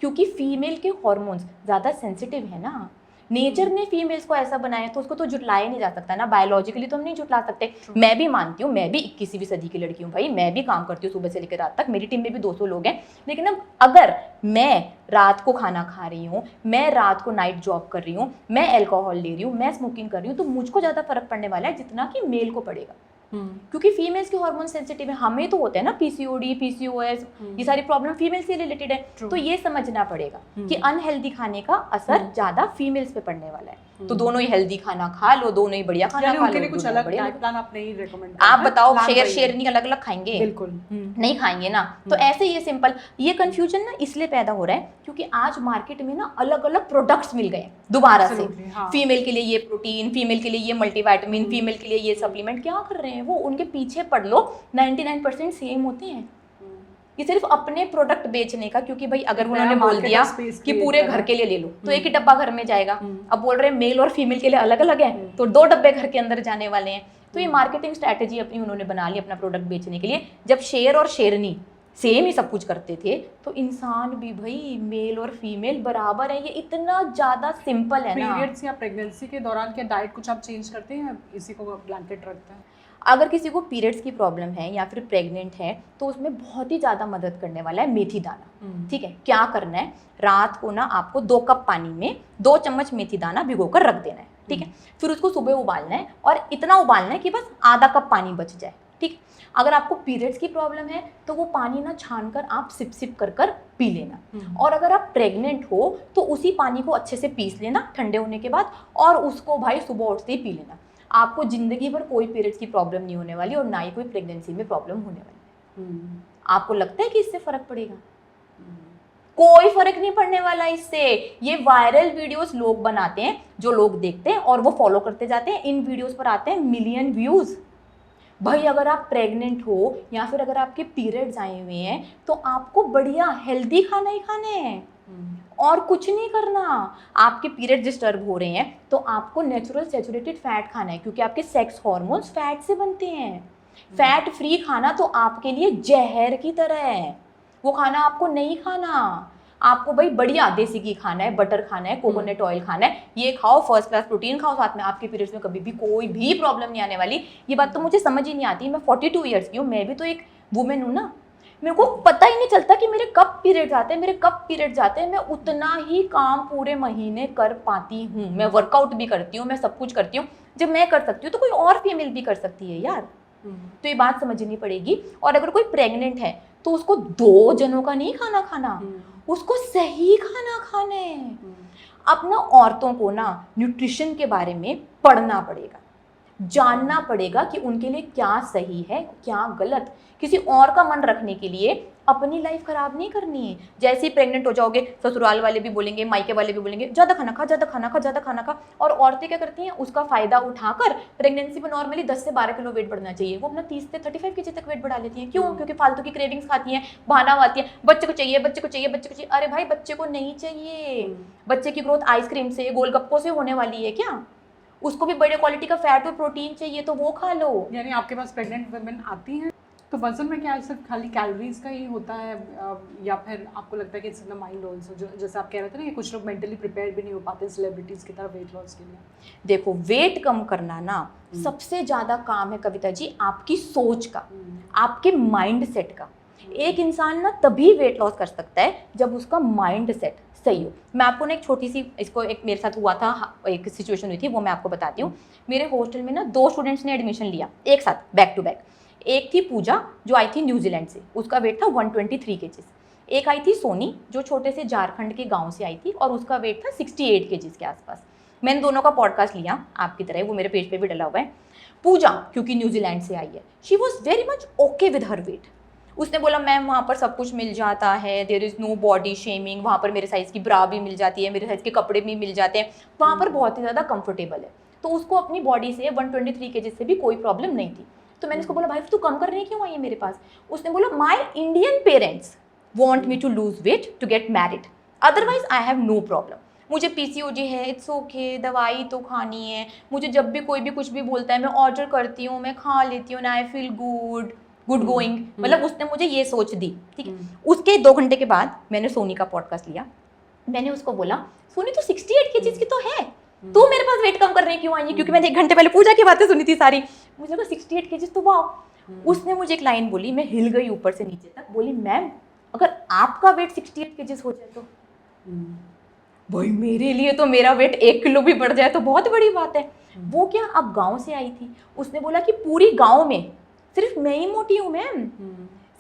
क्योंकि फीमेल के हॉर्मोन्स ज़्यादा सेंसिटिव है ना। नेचर ने फीमेल्स को ऐसा बनाया, तो उसको तो जुटलाया नहीं जा सकता ना, बायोलॉजिकली तो हम नहीं जुटला सकते। मैं भी मानती हूँ, मैं भी 21वीं सदी की लड़की हूँ भाई, मैं भी काम करती हूँ सुबह से लेकर रात तक, मेरी टीम में भी 200 लोग हैं। लेकिन अब अगर मैं रात को खाना खा रही हूँ, मैं रात को नाइट जॉब कर रही हूँ, मैं अल्कोहल ले रही हूँ, मैं स्मोकिंग कर रही हूँ, तो मुझको ज़्यादा फर्क पड़ने वाला है जितना कि मेल को पड़ेगा। क्योंकि फीमेल्स के हार्मोन सेंसिटिव है, हमें तो होते हैं ना पीसीओडी, पीसीओएस, ये सारी प्रॉब्लम फीमेल से रिलेटेड है। तो ये समझना पड़ेगा कि अनहेल्दी खाने का असर ज्यादा फीमेल्स पे पड़ने वाला है। तो दोनों ही हेल्दी खाना खा लो, दोनों ही बढ़िया खाना खा लो।
कुछ अलग डाइट प्लान आप नहीं रेकमेंड?
आप बताओ, शेरनी अलग अलग खाएंगे?
बिल्कुल
नहीं खाएंगे ना। तो ऐसे ये सिंपल, ये कंफ्यूजन ना इसलिए पैदा हो रहा है क्योंकि आज मार्केट में ना अलग अलग प्रोडक्ट्स मिल गए दोबारा से। फीमेल के लिए ये प्रोटीन, फीमेल के लिए ये मल्टीविटामिन, फीमेल के लिए ये सप्लीमेंट। क्या कर रहे हैं वो? उनके पीछे पढ़ लो, 99% सेम होते हैं। ये सिर्फ अपने प्रोडक्ट बेचने का, क्योंकि भाई अगर उन्होंने बोल दिया कि पूरे घर के लिए ले लो, तो एक ही डब्बा घर में जाएगा। अब बोल रहे हैं मेल और फीमेल के लिए अलग अलग है, तो 2 डब्बे घर के अंदर जाने वाले हैं। तो ये मार्केटिंग स्ट्रैटेजी अपनी उन्होंने बना ली अपना प्रोडक्ट बेचने के लिए। जब शेर और शेरनी सेम ही सब कुछ करते थे तो इंसान भी भाई मेल और फीमेल बराबर है, ये इतना ज्यादा सिंपल है ना।
पीरियड्स या प्रेगनेंसी के दौरान क्या डाइट कुछ आप चेंज करते हैं, इसी को ब्लैंकेट रखते हैं?
अगर किसी को पीरियड्स की प्रॉब्लम है या फिर प्रेग्नेंट है तो उसमें बहुत ही ज़्यादा मदद करने वाला है मेथी दाना। ठीक है, क्या करना है, रात को ना आपको 2 कप पानी में 2 चम्मच मेथी दाना भिगोकर रख देना है। ठीक है, फिर उसको सुबह उबालना है और इतना उबालना है कि बस आधा कप पानी बच जाए। ठीक, अगर आपको पीरियड्स की प्रॉब्लम है तो वो पानी ना छान कर आप सिप सिप कर कर पी लेना। और अगर आप प्रेग्नेंट हो तो उसी पानी को अच्छे से पीस लेना ठंडे होने के बाद, और उसको भाई सुबह उठते ही पी लेना। आपको जिंदगी भर कोई पीरियड्स की प्रॉब्लम नहीं होने वाली और ना ही कोई प्रेगनेंसी में प्रॉब्लम होने वाली है। आपको लगता है कि इससे फर्क पड़ेगा? कोई फर्क नहीं पड़ने वाला इससे। ये वायरल वीडियोस लोग बनाते हैं, जो लोग देखते हैं और वो फॉलो करते जाते हैं। इन वीडियोस पर आते हैं मिलियन व्यूज। भाई अगर आप प्रेग्नेंट हो या फिर अगर आपके पीरियड्स आए हुए हैं तो आपको बढ़िया हेल्दी खाना ही खाने हैं और कुछ नहीं करना। आपके पीरियड डिस्टर्ब हो रहे हैं तो आपको नेचुरल सैचुरेटेड फैट खाना है, क्योंकि आपके सेक्स हार्मोन्स फैट से बनते हैं। फैट फ्री खाना तो आपके लिए जहर की तरह है, वो खाना आपको नहीं खाना। आपको भाई बढ़िया देसी घी खाना है, बटर खाना है, कोकोनट ऑयल खाना है, ये खाओ, फर्स्ट क्लास प्रोटीन खाओ, साथ में आपके पीरियड्स में कभी भी कोई भी प्रॉब्लम नहीं आने वाली। ये बात तो मुझे समझ ही नहीं आती। मैं 42 ईयर्स की हूँ, मैं भी तो एक वुमेन हूँ ना। मेरे को पता ही नहीं चलता कि मेरे कब पीरियड्स आते हैं, मेरे कब पीरियड्स आते हैं। मैं उतना ही काम पूरे महीने कर पाती हूँ। मैं वर्कआउट भी करती हूँ, मैं सब कुछ करती हूँ। जब मैं कर सकती हूँ तो कोई और फीमेल भी कर सकती है यार। तो ये बात समझनी पड़ेगी। और अगर कोई प्रेग्नेंट है तो उसको 2 जनों का नहीं खाना खाना, उसको सही खाना खाना है। अपना औरतों को ना न्यूट्रिशन के बारे में पढ़ना पड़ेगा, जानना पड़ेगा कि उनके लिए क्या सही है क्या गलत। किसी और का मन रखने के लिए अपनी लाइफ खराब नहीं करनी है। जैसे ही प्रेग्नेंट हो जाओगे ससुराल वाले भी बोलेंगे, मायके वाले भी बोलेंगे ज़्यादा खाना खा, ज़्यादा खाना खा, ज़्यादा खाना खा। और औरतें क्या करती हैं, उसका फ़ायदा उठाकर प्रेगनेंसी में नॉर्मली 10 से 12 किलो वेट बढ़ना चाहिए, वो अपना 30 से 35 केजी तक वेट बढ़ा लेती हैं। क्यों? क्योंकि फालतू की क्रेविंग्स खाती हैं, बहाना आती है, बच्चे को चाहिए, बच्चे को चाहिए, बच्चे को चाहिए। अरे भाई बच्चे को नहीं चाहिए। बच्चे की ग्रोथ आइसक्रीम से, गोलगप्पों से होने वाली है क्या? उसको भी बड़े क्वालिटी का फैट और प्रोटीन चाहिए, तो वो खा लो।
यानी आपके पास प्रेग्नेंट वुमेन आती हैं तो वजन में क्या सिर्फ खाली कैलोरीज का ही होता है, या फिर आपको लगता है कि इट्स द माइंड ऑल्सो, जो जैसे आप कह रहे थे ना कि कुछ लोग मेंटली प्रिपेयर भी नहीं हो पाते सेलिब्रिटीज की तरह वेट लॉस के लिए?
देखो, वेट कम करना ना सबसे ज़्यादा काम है कविता जी आपकी सोच का, आपके माइंड सेट का। एक इंसान ना तभी वेट लॉस कर सकता है जब उसका माइंड सेट सही हो। मैं आपको ना एक छोटी सी, इसको एक मेरे साथ हुआ था, एक सिचुएशन हुई थी, वो मैं आपको बताती हूँ। मेरे हॉस्टल में ना 2 स्टूडेंट्स ने एडमिशन लिया एक साथ, बैक टू बैक। एक थी पूजा जो आई थी न्यूजीलैंड से, उसका वेट था 123 केजीज। एक आई थी सोनी जो छोटे से झारखंड के गांव से आई थी और उसका वेट था 68 केजीज के आसपास। मैंने दोनों का पॉडकास्ट लिया आपकी तरह, वो मेरे पेज पे भी डला हुआ है। पूजा क्योंकि न्यूजीलैंड से आई है, she was very much okay with her weight. उसने बोला मैम वहाँ पर सब कुछ मिल जाता है, there is no body shaming, वहाँ पर मेरे साइज़ की ब्रा भी मिल जाती है, मेरे साइज़ के कपड़े भी मिल जाते हैं, वहाँ पर बहुत ही ज़्यादा कंफर्टेबल है। तो उसको अपनी बॉडी से 123 केजी से भी कोई प्रॉब्लम नहीं थी। तो मैंने उसको बोला भाई तू कम करने क्यों आई है मेरे पास? उसने बोला my Indian parents want me to lose weight to get married, otherwise I have no problem. मुझे पीसीओडी है, इट्स ओके, दवाई तो खानी है, मुझे जब भी कोई भी कुछ भी बोलता है मैं ऑर्डर करती हूँ, मैं खा लेती हूँ ना, आई फील गुड गोइंग। मतलब उसने मुझे ये सोच दी। ठीक है, उसके 2 घंटे के बाद मैंने सोनी का पॉडकास्ट लिया। मैंने उसको बोला सोनी तो 68 केजीज की तो है, तू मेरे पास वेट कम करने क्यों आई है? क्योंकि मैंने 1 घंटे पहले पूजा की बातें सुनी थी सारी। मुझे लगा 68 केजीज तो वाह। उसने मुझे एक लाइन बोली, मैं हिल गई ऊपर से नीचे तक। बोली मैम अगर आपका वेट 68 केजीज हो जाए तो? भाई मेरे लिए तो मेरा वेट 1 किलो भी बढ़ जाए तो बहुत बड़ी बात है। वो क्या, अब गांव से आई थी। उसने बोला कि पूरी गांव में सिर्फ मैं ही मोटी हूँ मैम,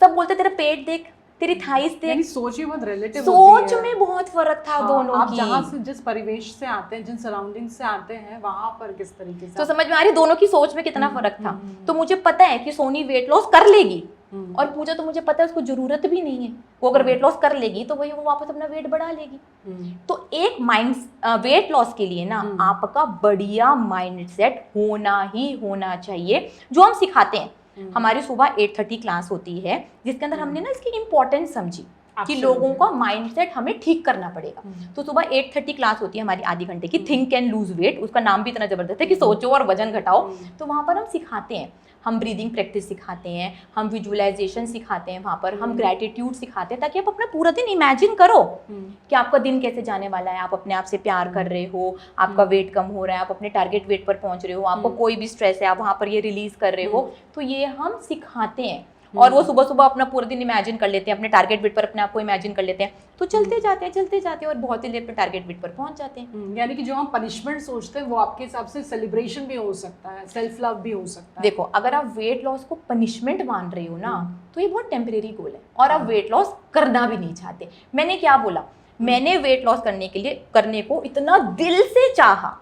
सब बोलते तेरा पेट देख, तेरी थाइस देख।
यानी सोच ही बहुत रिलेटिव
सोच में बहुत फर्क था दोनों
आप
की।
जहाँ से जिस परिवेश से आते हैं, जिन सराउंडिंग से आते हैं, वहाँ पर किस तरीके से
तो समझ में आ रही दोनों की सोच में कितना फर्क था। तो मुझे पता है कि सोनी वेट लॉस कर लेगी और पूजा तो मुझे पता है उसको जरूरत भी नहीं है। वो अगर वेट लॉस कर लेगी तो वही वो वापस अपना वेट बढ़ा लेगी। तो एक माइंड वेट लॉस के लिए ना आपका बढ़िया माइंड सेट होना ही होना चाहिए, जो हम सिखाते हैं। हमारी सुबह 8:30 क्लास होती है जिसके अंदर हमने ना इसकी इम्पोर्टेंस समझी। कि लोगों का माइंडसेट हमें ठीक करना पड़ेगा। तो सुबह 8:30 क्लास होती है हमारी, आधी घंटे की, थिंक एंड लूज वेट। उसका नाम भी इतना जबरदस्त है कि सोचो और वजन घटाओ। तो वहाँ पर हम सिखाते हैं, हम ब्रीदिंग प्रैक्टिस सिखाते हैं, हम विजुअलाइजेशन सिखाते हैं, वहाँ पर हम ग्रैटिट्यूड सिखाते हैं, ताकि आप अपना पूरा दिन इमेजिन करो कि आपका दिन कैसे जाने वाला है, आप अपने आप से प्यार कर रहे हो, आपका वेट कम हो रहा है, आप अपने टारगेट वेट पर पहुंच रहे हो, आपको कोई भी स्ट्रेस है आप वहाँ पर ये रिलीज कर रहे हो। तो ये हम सिखाते हैं। और वो सुबह सुबह अपना पूरा दिन इमेजिन कर लेते हैं, अपने टारगेट वेट पर अपने आप को इमेजिन कर लेते हैं। तो चलते जाते हैं और बहुत ही देर पे टारगेट वेट पर पहुंच जाते हैं।
यानी कि जो हम पनिशमेंट सोचते हैं वो आपके हिसाब से सेलिब्रेशन भी हो सकता है, सेल्फ लव भी हो सकता है।
देखो, अगर आप वेट लॉस को पनिशमेंट मान रहे हो ना, तो ये बहुत टेम्परेरी गोल है और आप वेट लॉस करना भी नहीं चाहते। मैंने क्या बोला, मैंने वेट लॉस करने को इतना दिल से चाहा,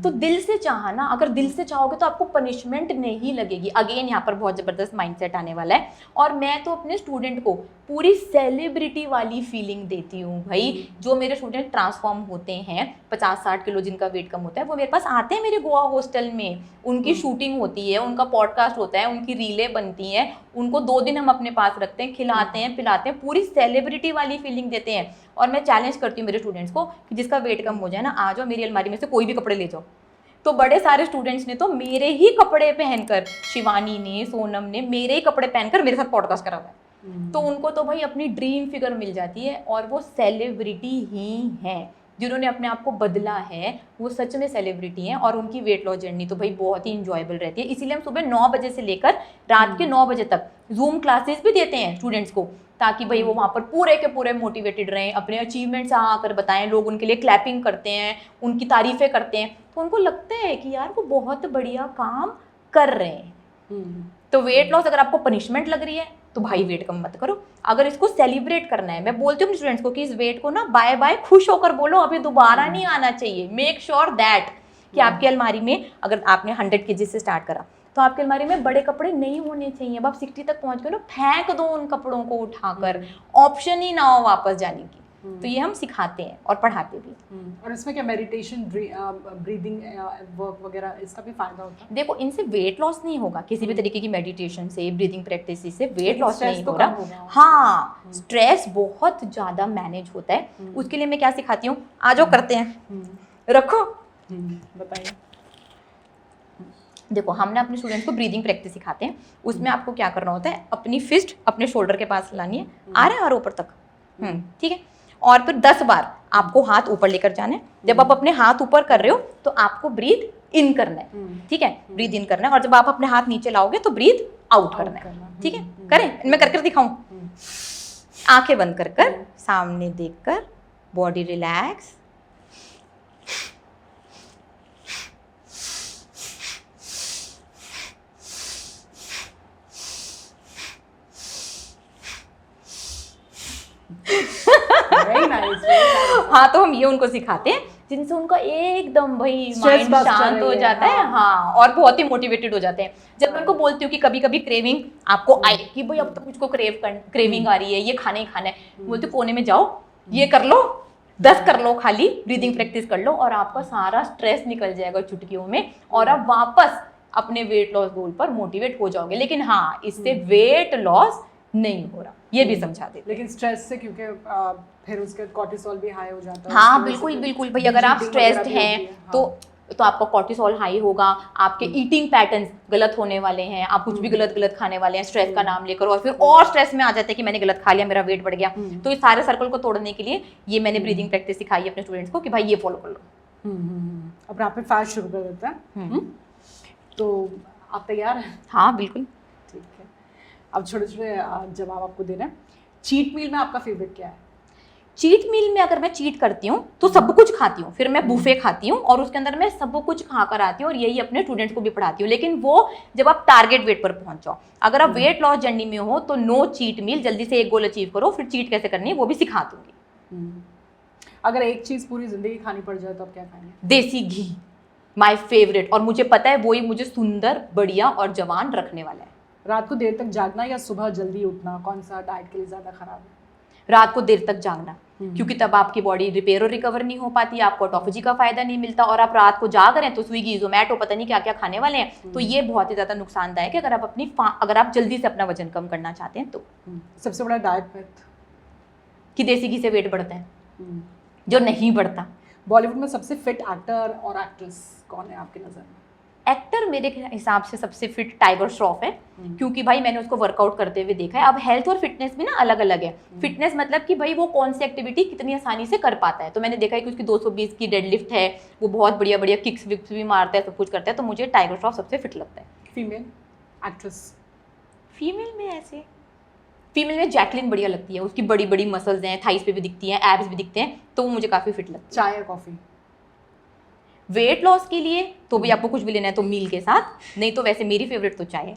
तो दिल से चाहा ना, अगर दिल से चाहोगे तो आपको पनिशमेंट नहीं लगेगी। अगेन यहाँ पर बहुत जबरदस्त माइंडसेट आने वाला है। और मैं तो अपने स्टूडेंट को पूरी सेलिब्रिटी वाली फीलिंग देती हूँ भाई। जो मेरे स्टूडेंट ट्रांसफॉर्म होते हैं, 50-60 किलो जिनका वेट कम होता है, वो मेरे पास आते हैं मेरे गोवा हॉस्टल में, उनकी शूटिंग होती है, उनका पॉडकास्ट होता है, उनकी रीलें बनती हैं, उनको 2 दिन हम अपने पास रखते हैं, खिलाते हैं, पिलाते हैं, पूरी सेलिब्रिटी वाली फीलिंग देते हैं। और मैं चैलेंज करती हूँ मेरे स्टूडेंट्स को कि जिसका वेट कम हो जाए ना, आ जाओ मेरी अलमारी में से कोई भी कपड़े ले जाओ। तो बड़े सारे स्टूडेंट्स ने तो मेरे ही कपड़े पहनकर, शिवानी ने, सोनम ने मेरे ही कपड़े पहनकर मेरे साथ पॉडकास्ट करा हुआ है। तो उनको तो भाई अपनी ड्रीम फिगर मिल जाती है और वो सेलिब्रिटी ही हैं। जिन्होंने अपने आप को बदला है वो सच में सेलिब्रिटी हैं। और उनकी वेट लॉस जर्नी तो भाई बहुत ही इंजॉयबल रहती है। इसीलिए हम सुबह 9 बजे से लेकर रात के 9 बजे तक जूम क्लासेस भी देते हैं स्टूडेंट्स को, ताकि भाई वो वहाँ पर पूरे के पूरे मोटिवेटेड रहें, अपने अचीवमेंट्स आकर बताएं, लोग उनके लिए क्लैपिंग करते हैं, उनकी तारीफ़ें करते हैं, तो उनको लगता है कि यार वो बहुत बढ़िया काम कर रहे हैं। तो वेट लॉस अगर आपको पनिशमेंट लग रही है तो भाई वेट कम मत करो। अगर इसको सेलिब्रेट करना है, मैं बोलती हूँ अपने स्टूडेंट्स को कि इस वेट को ना बाय बाय खुश होकर बोलो, अभी दोबारा नहीं आना चाहिए। मेक श्योर दैट कि आपकी अलमारी में, अगर आपने 100 kg से स्टार्ट करा, तो आपकी अलमारी में बड़े कपड़े नहीं होने चाहिए। अब आप 60 तक पहुंच गए ना, फेंक दो उन कपड़ों को उठाकर, ऑप्शन ही ना हो वापस जाने की। तो ये हम सिखाते हैं और पढ़ाते भी।
और इसमें क्या मेडिटेशन, ब्रीदिंग वर्क वगैरह, इसका भी फायदा होता है?
देखो, इनसे वेट लॉस नहीं होगा, किसी भी तरीके की मेडिटेशन से, ब्रीदिंग प्रैक्टिस से वेट लॉस नहीं हो रहा। हाँ, स्ट्रेस बहुत ज्यादा मैनेज होता है। उसके लिए मैं क्या सिखाती हूँ, आ जाओ करते हैं, रखो,
बताइए।
देखो, हम ना अपने स्टूडेंट्स को ब्रीदिंग प्रैक्टिस सिखाते हैं। उसमें आपको क्या करना होता है, अपनी फिस्ट अपने शोल्डर के पास लानी है, आ रहा है और ऊपर तक, ठीक है। और फिर 10 बार आपको हाथ ऊपर लेकर जाना है। जब आप अपने हाथ ऊपर कर रहे हो तो आपको ब्रीथ इन करना है, ठीक है, ब्रीथ इन करना है। और जब आप अपने हाथ नीचे लाओगे तो ब्रीथ आउट करना है, ठीक है। करें, मैं कर दिखाऊं। आंखें बंद कर कर, सामने देखकर, बॉडी रिलैक्स, हाँ, तो हम ये उनको सिखाते हैं जिनसे उनका एकदम भाई माइंड शांत हो जाता है। हाँ, और बहुत ही मोटिवेटेड हो जाते हैं। जब मैं उनको बोलती हूँ कि कभी कभी क्रेविंग आपको आए कि भाई अब तो मुझको क्रेविंग आ रही है, ये खाना ही खाना है, बोलते कोने में जाओ, ये कर लो, 10 कर लो, खाली ब्रीदिंग प्रैक्टिस कर लो और आपका सारा स्ट्रेस निकल जाएगा चुटकियों में और आप वापस अपने वेट लॉस गोल पर मोटिवेट हो जाओगे। लेकिन हाँ, इससे वेट लॉस नहीं हो रहा, ये भी समझा देते।
लेकिन स्ट्रेस से, क्योंकि फिर उसके कॉर्टिसोल भी हाई हो जाता है।
हाँ, बिल्कुल भाई, अगर आप स्ट्रेस्ड हैं तो आपका कॉर्टिसोल हाई होगा, आपके ईटिंग पैटर्न्स गलत होने वाले हैं, आप कुछ भी गलत खाने वाले हैं स्ट्रेस का नाम लेकर, और फिर और स्ट्रेस में आ जाते हैं कि मैंने गलत खा लिया, मेरा वेट बढ़ गया। तो इस सारे सर्कल को तोड़ने के लिए ये मैंने ब्रीदिंग प्रैक्टिस सिखाई है अपने स्टूडेंट्स को कि भाई ये फॉलो कर लो।
अब रैपिड फायर शुरू कर देते हैं। तो आप तैयार हैं?
हाँ, बिल्कुल।
ठीक है, अब छोटे छोटे जवाब आपको देना है। चीट मील में आपका फेवरेट क्या है?
चीट मील में अगर मैं चीट करती हूँ तो सब कुछ खाती हूँ, फिर मैं बुफे खाती हूँ और उसके अंदर मैं सब कुछ खाकर आती हूँ और यही अपने स्टूडेंट्स को भी पढ़ाती हूँ। लेकिन वो जब आप टारगेट वेट पर पहुंच जाओ, अगर आप वेट लॉस जर्नी में हो तो नो चीट मील, जल्दी से एक गोल अचीव करो, फिर चीट कैसे करनी है वो भी सिखा दूंगी।
अगर एक चीज पूरी जिंदगी खानी पड़ जाए तो आप क्या खाएंगे?
देसी घी, माय फेवरेट, और मुझे पता है वही मुझे सुंदर, बढ़िया और जवान रखने वाला है।
रात को देर तक जागना या सुबह जल्दी उठना, कौन सा डाइट के लिए ज्यादा खराब है?
रात को देर तक जागना, क्योंकि तब आपकी बॉडी रिपेयर और रिकवर नहीं हो पाती, आपको ऑटोफेजी का फायदा नहीं मिलता, और आप रात को जाग रहे हैं तो स्विगी, जोमेटो, पता नहीं क्या क्या खाने वाले हैं। तो ये बहुत ही ज्यादा नुकसानदायक है अगर आप जल्दी से अपना वजन कम करना चाहते हैं तो।
सबसे बड़ा डाइट मिथ?
कि देसी घी से वेट बढ़ता है, जो नहीं बढ़ता।
बॉलीवुड में सबसे फिट एक्टर और एक्ट्रेस कौन है आपकी नज़र में?
एक्टर मेरे हिसाब से सबसे फिट टाइगर श्रॉफ है, क्योंकि भाई मैंने उसको वर्कआउट करते हुए देखा है। अब हेल्थ और फिटनेस भी ना अलग अलग है। फिटनेस मतलब कि भाई वो कौन सी एक्टिविटी कितनी आसानी से कर पाता है। तो मैंने देखा है कि उसकी 220 की डेडलिफ्ट है, वो बहुत बढ़िया बढ़िया किक्स विक्स भी मारता है, सब कुछ करता है। तो मुझे टाइगर श्रॉफ सबसे फिट लगता है।
Female actress?
फीमेल में जैकलिन बढ़िया लगती है, उसकी बड़ी बड़ी मसल्स हैं, थाइस पे भी दिखती हैं, एब्स भी दिखते हैं, तो वो मुझे काफ़ी फिट लगती है।
चाय या कॉफ़ी?
वेट लॉस के लिए तो भी आपको कुछ भी लेना है तो मील के साथ, नहीं तो वैसे मेरी फेवरेट तो चाय है।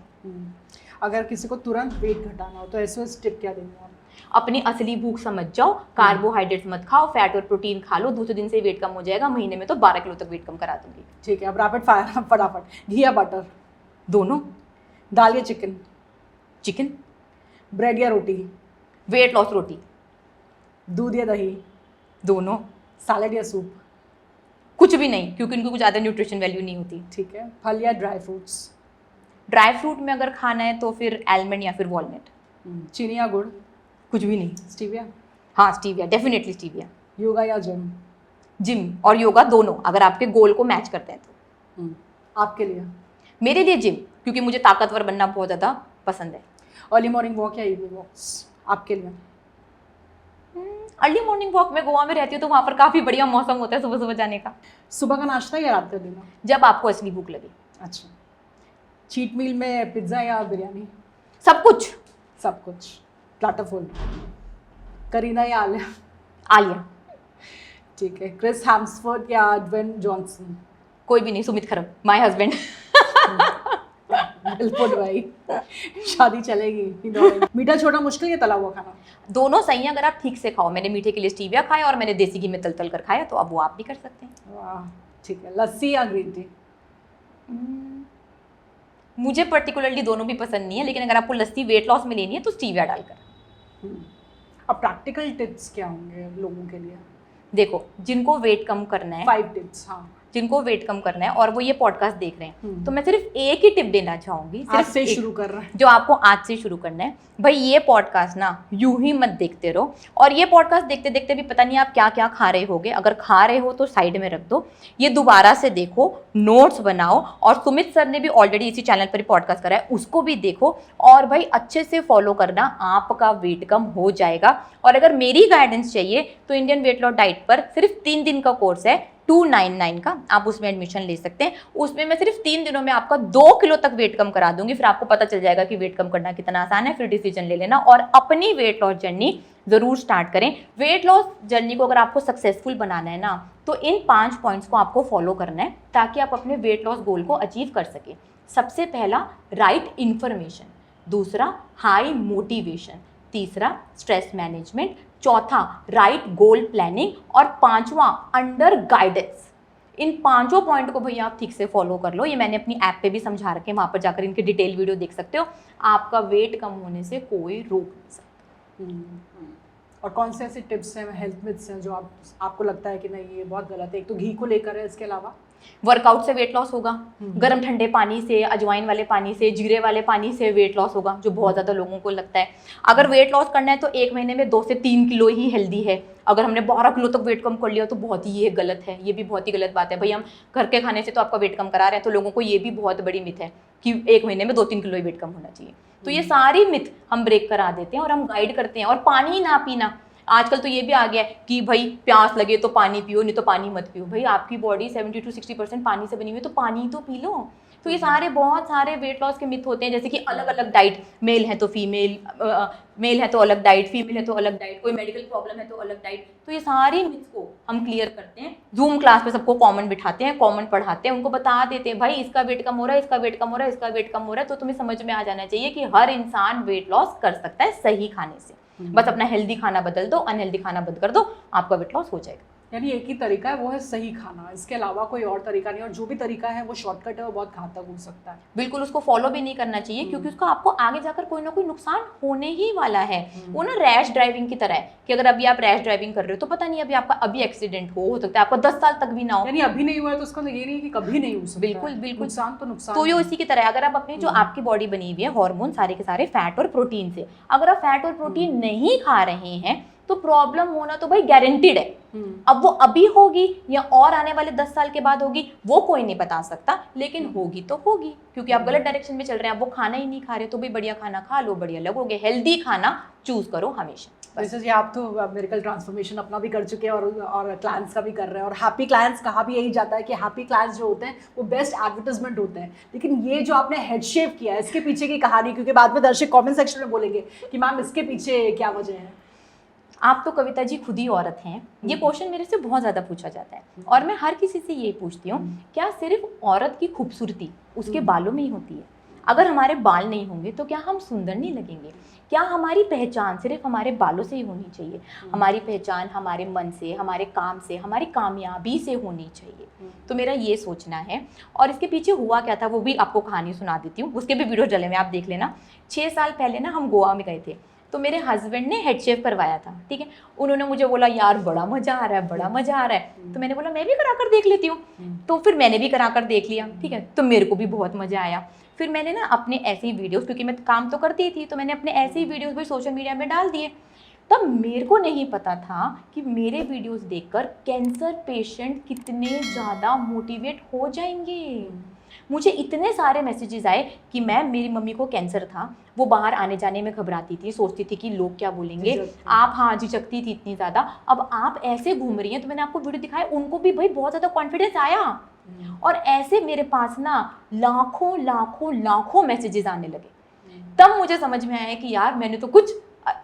अगर किसी को तुरंत वेट घटाना हो तो एसओएस टिप क्या देंगे आप?
अपनी असली भूख समझ जाओ, कार्बोहाइड्रेट्स मत खाओ, फैट और प्रोटीन खा लो, दूसरे दिन से वेट कम हो जाएगा, महीने में तो 12 किलो तक वेट कम करा दूंगी।
ठीक है, अब रैपिड फायर फटाफट। घी या बटर?
दोनों।
दाल या चिकन?
चिकन।
ब्रेड या रोटी?
वेट लॉस रोटी।
दूध या दही?
दोनों।
सैलेड या सूप?
कुछ भी नहीं, क्योंकि इनको कुछ ज़्यादा न्यूट्रिशन वैल्यू नहीं होती।
ठीक है, फल या ड्राई फ्रूट्स?
ड्राई फ्रूट में अगर खाना है तो फिर आलमंड या फिर वॉलनट।
चीनी या गुड़?
कुछ भी नहीं।
स्टीविया?
हाँ स्टीविया, डेफिनेटली स्टीविया।
योगा या जिम?
जिम और योगा दोनों, अगर आपके गोल को मैच करते हैं तो।
आपके लिए?
मेरे लिए जिम, क्योंकि मुझे ताकतवर बनना बहुत ज़्यादा पसंद है।
अर्ली मॉर्निंग वॉक या इवनिंग वॉक्स आपके लिए?
अर्ली मॉर्निंग वॉक में गोवा में रहती हूँ तो वहाँ पर काफ़ी बढ़िया मौसम होता है सुबह सुबह जाने का।
सुबह का नाश्ता या रात का डिनर?
जब आपको असली भूख लगे।
अच्छा। चीट मील में पिज्ज़ा या बिरयानी?
सब कुछ।
सब कुछ। Platter full? करीना या आलिया?
आलिया।
ठीक है, क्रिस हेम्सवर्थ या ड्वेन जॉनसन?
कोई भी नहीं, सुमित खरब, माय हस्बैंड।
बिल्कुल भाई, शादी चलेगी। मीठा छोटा मुश्किल या तला हुआ खाना?
दोनों सही है अगर आप ठीक से खाओ। मैंने मीठे के लिए स्टीविया खाया और मैंने देसी घी में तल तल कर खाया, तो अब वो आप भी कर सकते हैं।
वाह, ठीक है। लस्सी या ग्रीन टी?
मुझे पर्टिकुलरली दोनों भी पसंद नहीं है, लेकिन अगर आपको लस्सी वेट लॉस में लेनी है तो स्टीविया डालकर।
अब प्रैक्टिकल टिप्स क्या होंगे लोगों के लिए?
देखो, जिनको वेट कम करना है,
5 टिप्स। हाँ,
जिनको वेट कम करना है और वो ये पॉडकास्ट देख रहे हैं, तो मैं सिर्फ एक ही टिप देना चाहूंगी,
आज से शुरू कर रहे हैं,
जो आपको आज से शुरू करना है। भाई ये पॉडकास्ट ना यूं ही मत देखते रहो, और ये पॉडकास्ट देखते देखते भी पता नहीं आप क्या क्या खा रहे होगे। अगर खा रहे हो तो साइड में रख दो, ये दोबारा से देखो, नोट्स बनाओ, और सुमित सर ने भी ऑलरेडी इसी चैनल पर पॉडकास्ट करा है, उसको भी देखो, और भाई अच्छे से फॉलो करना, आपका वेट कम हो जाएगा। और अगर मेरी गाइडेंस चाहिए तो इंडियन वेट लॉस डाइट पर सिर्फ 3 दिन का कोर्स है 299 का, आप उसमें एडमिशन ले सकते हैं। उसमें मैं सिर्फ 3 दिनों में आपका 2 किलो तक वेट कम करा दूंगी। फिर आपको पता चल जाएगा कि वेट कम करना कितना आसान है। फिर डिसीजन ले लेना और अपनी वेट लॉस जर्नी जरूर स्टार्ट करें। वेट लॉस जर्नी को अगर आपको सक्सेसफुल बनाना है ना, तो इन 5 पॉइंट्स को आपको फॉलो करना है, ताकि आप अपने वेट लॉस गोल को अचीव कर सकें। सबसे पहला, राइट इंफॉर्मेशन। दूसरा, हाई मोटिवेशन। तीसरा, स्ट्रेस मैनेजमेंट। चौथा, राइट गोल प्लानिंग। और 5वां, अंडर गाइडेंस। इन 5 पॉइंट को भैया आप ठीक से फॉलो कर लो। ये मैंने अपनी ऐप पे भी समझा रखे हैं, वहाँ पर जाकर इनके डिटेल वीडियो देख सकते हो। आपका वेट कम होने से कोई रोक नहीं सकता।
और कौन से ऐसे टिप्स हैं, हेल्थ मिथ्स हैं जो आपको लगता है कि नहीं ये बहुत गलत है? एक तो घी को लेकर है, इसके अलावा
वर्कआउट से वेट लॉस होगा, गर्म ठंडे पानी से, अजवाइन वाले पानी से, जीरे वाले पानी से वेट लॉस होगा, जो बहुत ज़्यादा लोगों को लगता है। अगर वेट लॉस करना है तो 1 महीने में 2 से 3 किलो ही हेल्दी है। अगर हमने 12 किलो तक वेट कम कर लिया तो बहुत ही ये गलत है, ये भी बहुत ही गलत बात है। भाई हम घर के खाने से तो आपका वेट कम करा रहे हैं, तो लोगों को ये भी बहुत बड़ी मिथ है कि 1 महीने में 2-3 किलो ही वेट कम होना चाहिए। तो ये सारी मिथ हम ब्रेक करा देते हैं और हम गाइड करते हैं। और पानी ना पीना, आजकल तो ये भी आ गया है कि भाई प्यास लगे तो पानी पियो, नहीं तो पानी मत पियो। भाई आपकी बॉडी 70 to 60% पानी से बनी हुई है, तो पानी तो पी लो। तो ये सारे बहुत सारे वेट लॉस के मिथ होते हैं, जैसे कि अलग अलग डाइट, मेल है तो फीमेल, मेल है तो अलग डाइट, फीमेल है तो अलग डाइट, कोई मेडिकल प्रॉब्लम है तो अलग डाइट। तो ये सारी मिथ्स को हम क्लियर करते हैं। जूम क्लास पे सबको कॉमन बिठाते हैं, कॉमन पढ़ाते हैं, उनको बता देते हैं भाई इसका वेट कम हो रहा है, इसका वेट कम हो रहा है, इसका वेट कम हो रहा है। तो तुम्हें समझ में आ जाना चाहिए कि हर इंसान वेट लॉस कर सकता है सही खाने से। बस अपना हेल्दी खाना बदल दो, अनहेल्दी खाना बंद कर दो, आपका वेट लॉस हो जाएगा।
यानी एक ही तरीका है, वो है सही खाना, इसके अलावा कोई और तरीका नहीं। और जो भी तरीका है वो शॉर्टकट है, वो बहुत घातक हो सकता है।
बिल्कुल उसको फॉलो भी नहीं करना चाहिए, क्योंकि उसका आपको आगे जाकर कोई ना कोई नुकसान होने ही वाला है। वो ना रैश ड्राइविंग की तरह है कि अगर अभी आप रैश ड्राइविंग कर रहे हो तो पता नहीं अभी आपका अभी एक्सीडेंट हो सकता है, आपका 10 साल तक भी ना हो।
यानी अभी नहीं हुआ है तो उसका ये नहीं कि कभी नहीं हो सकता।
बिल्कुल बिल्कुल,
नुकसान तो नुकसान।
तो ये उसी की तरह है। अगर आप अपनी जो आपकी बॉडी बनी हुई है, हार्मोन सारे के सारे फैट और प्रोटीन से, अगर आप फैट और प्रोटीन नहीं खा रहे हैं तो प्रॉब्लम होना तो भाई गारंटीड है। अब वो अभी होगी या और आने वाले 10 साल के बाद होगी वो कोई नहीं बता सकता, लेकिन होगी तो होगी, क्योंकि आप गलत डायरेक्शन में चल रहे हैं। आप वो खाना ही नहीं खा रहे तो भी बढ़िया खाना खा लो, बढ़िया लगोगे। हेल्दी खाना चूज करो हमेशा।
वैसे जी आप तो मिरेकल ट्रांसफॉर्मेशन अपना भी कर चुके हैं और क्लाइंट्स का भी कर रहे हैं, और हैप्पी क्लाइंट्स कहा भी यही जाता है कि हैप्पी क्लाइंट्स जो होते हैं वो बेस्ट एडवर्टाइजमेंट होते हैं। लेकिन ये जो आपने हेड शेव किया है इसके पीछे की कहानी, क्योंकि बाद में दर्शक कमेंट सेक्शन में बोलेंगे कि मैम इसके पीछे क्या वजह है।
आप तो कविता जी खुद ही औरत हैं, ये क्वेश्चन मेरे से बहुत ज़्यादा पूछा जाता है और मैं हर किसी से यही पूछती हूँ, क्या सिर्फ औरत की खूबसूरती उसके बालों में ही होती है? अगर हमारे बाल नहीं होंगे तो क्या हम सुंदर नहीं लगेंगे? क्या हमारी पहचान सिर्फ हमारे बालों से ही होनी चाहिए? हमारी पहचान हमारे मन से, हमारे काम से, हमारी कामयाबी से होनी चाहिए। तो मेरा ये सोचना है। और इसके पीछे हुआ क्या था वो भी आपको कहानी सुना देती हूँ, उसके भी वीडियो डले में आप देख लेना। 6 साल पहले ना हम गोवा में गए थे, तो मेरे हस्बैंड ने हेड शेव करवाया था, ठीक है। उन्होंने मुझे बोला यार बड़ा मज़ा आ रहा है, बड़ा मज़ा आ रहा है। तो मैंने बोला मैं भी करा कर देख लेती हूँ। तो फिर मैंने भी करा कर देख लिया, ठीक है। तो मेरे को भी बहुत मज़ा आया। फिर मैंने ना अपने ऐसे ही वीडियोस, क्योंकि मैं काम तो करती थी, तो मैंने अपने ऐसे ही वीडियोस भी सोशल मीडिया में डाल दिए। तब मेरे को नहीं पता था कि मेरे वीडियोस देखकर कैंसर पेशेंट कितने ज़्यादा मोटिवेट हो जाएंगे। मुझे इतने सारे मैसेजेस आए कि मैम मेरी मम्मी को कैंसर था, वो बाहर आने जाने में घबराती थी, सोचती थी कि लोग क्या बोलेंगे। आप हाँ झिझकती थी इतनी ज़्यादा, अब आप ऐसे घूम रही हैं। तो मैंने आपको वीडियो दिखाया, उनको भी भाई बहुत ज़्यादा कॉन्फिडेंस आया। और ऐसे मेरे पास ना लाखों लाखों लाखों मैसेजेस आने लगे। तब मुझे समझ में आया कि यार मैंने तो कुछ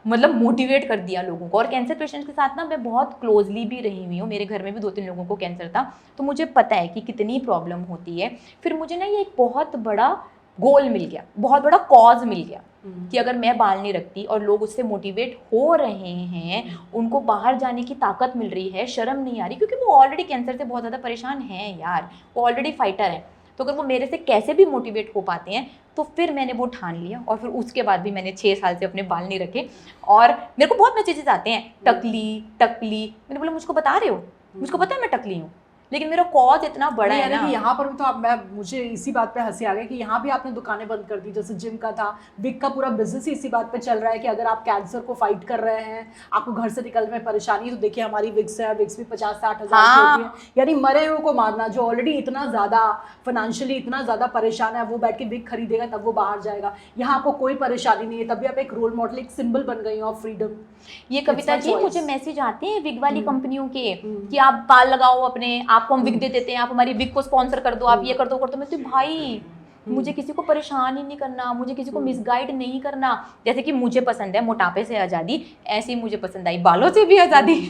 मतलब मोटिवेट कर दिया लोगों को। और कैंसर पेशेंट्स के साथ ना मैं बहुत क्लोजली भी रही हुई हूँ, मेरे घर में भी 2-3 लोगों को कैंसर था, तो मुझे पता है कि कितनी प्रॉब्लम होती है। फिर मुझे ना ये एक बहुत बड़ा गोल मिल गया, बहुत बड़ा कॉज मिल गया कि अगर मैं बाल नहीं रखती और लोग उससे मोटिवेट हो रहे हैं, उनको बाहर जाने की ताकत मिल रही है, शर्म नहीं आ रही, क्योंकि वो ऑलरेडी कैंसर से बहुत ज़्यादा परेशान हैं यार, वो ऑलरेडी फाइटर हैं। तो अगर वो मेरे से कैसे भी मोटिवेट हो पाते हैं, तो फिर मैंने वो ठान लिया। और फिर उसके बाद भी मैंने 6 साल से अपने बाल नहीं रखे। और मेरे को बहुत मैसेजेस आते हैं, टकली टकली। मैंने बोला मुझको बता रहे हो, मुझको पता है मैं टकली हूँ, लेकिन मेरा कॉज इतना बड़ा है ना
कि यहाँ पर भी तो आप, मुझे इसी बात पे हंसी आ गई कि यहाँ भी आपने दुकानें बंद कर दी। जैसे जिम का था, विग का पूरा बिजनेस ही इसी बात पे चल रहा है कि अगर आप कैंसर को फाइट कर रहे हैं, आपको घर से निकलने में परेशानी, तो देखिए हमारी विग्स है, विग्स भी 50-60 हज़ार की होती है। यानी मरे हुए को मारना, जो ऑलरेडी इतना ज़्यादा फाइनेंशियली इतना ज़्यादा परेशान है, वो बैठ के विग खरीदेगा तब वो बाहर जाएगा। यहाँ आपको कोई परेशानी नहीं है, तभी आप एक रोल मॉडल, एक सिंबल बन गई ऑफ फ्रीडम।
ये कविता जी मुझे मैसेज आते हैं विग वाली कंपनियों के कि आप बाल लगाओ अपने, आपको हम विग दे देते हैं, आप हमारी विग को स्पॉन्सर कर दो, आप ये कर दो कर दो। मैं तो भाई मुझे किसी को परेशान ही नहीं करना, मुझे किसी को मिसगाइड नहीं करना। जैसे कि मुझे पसंद है मोटापे से आज़ादी, ऐसे ही मुझे पसंद आई बालों से भी आज़ादी।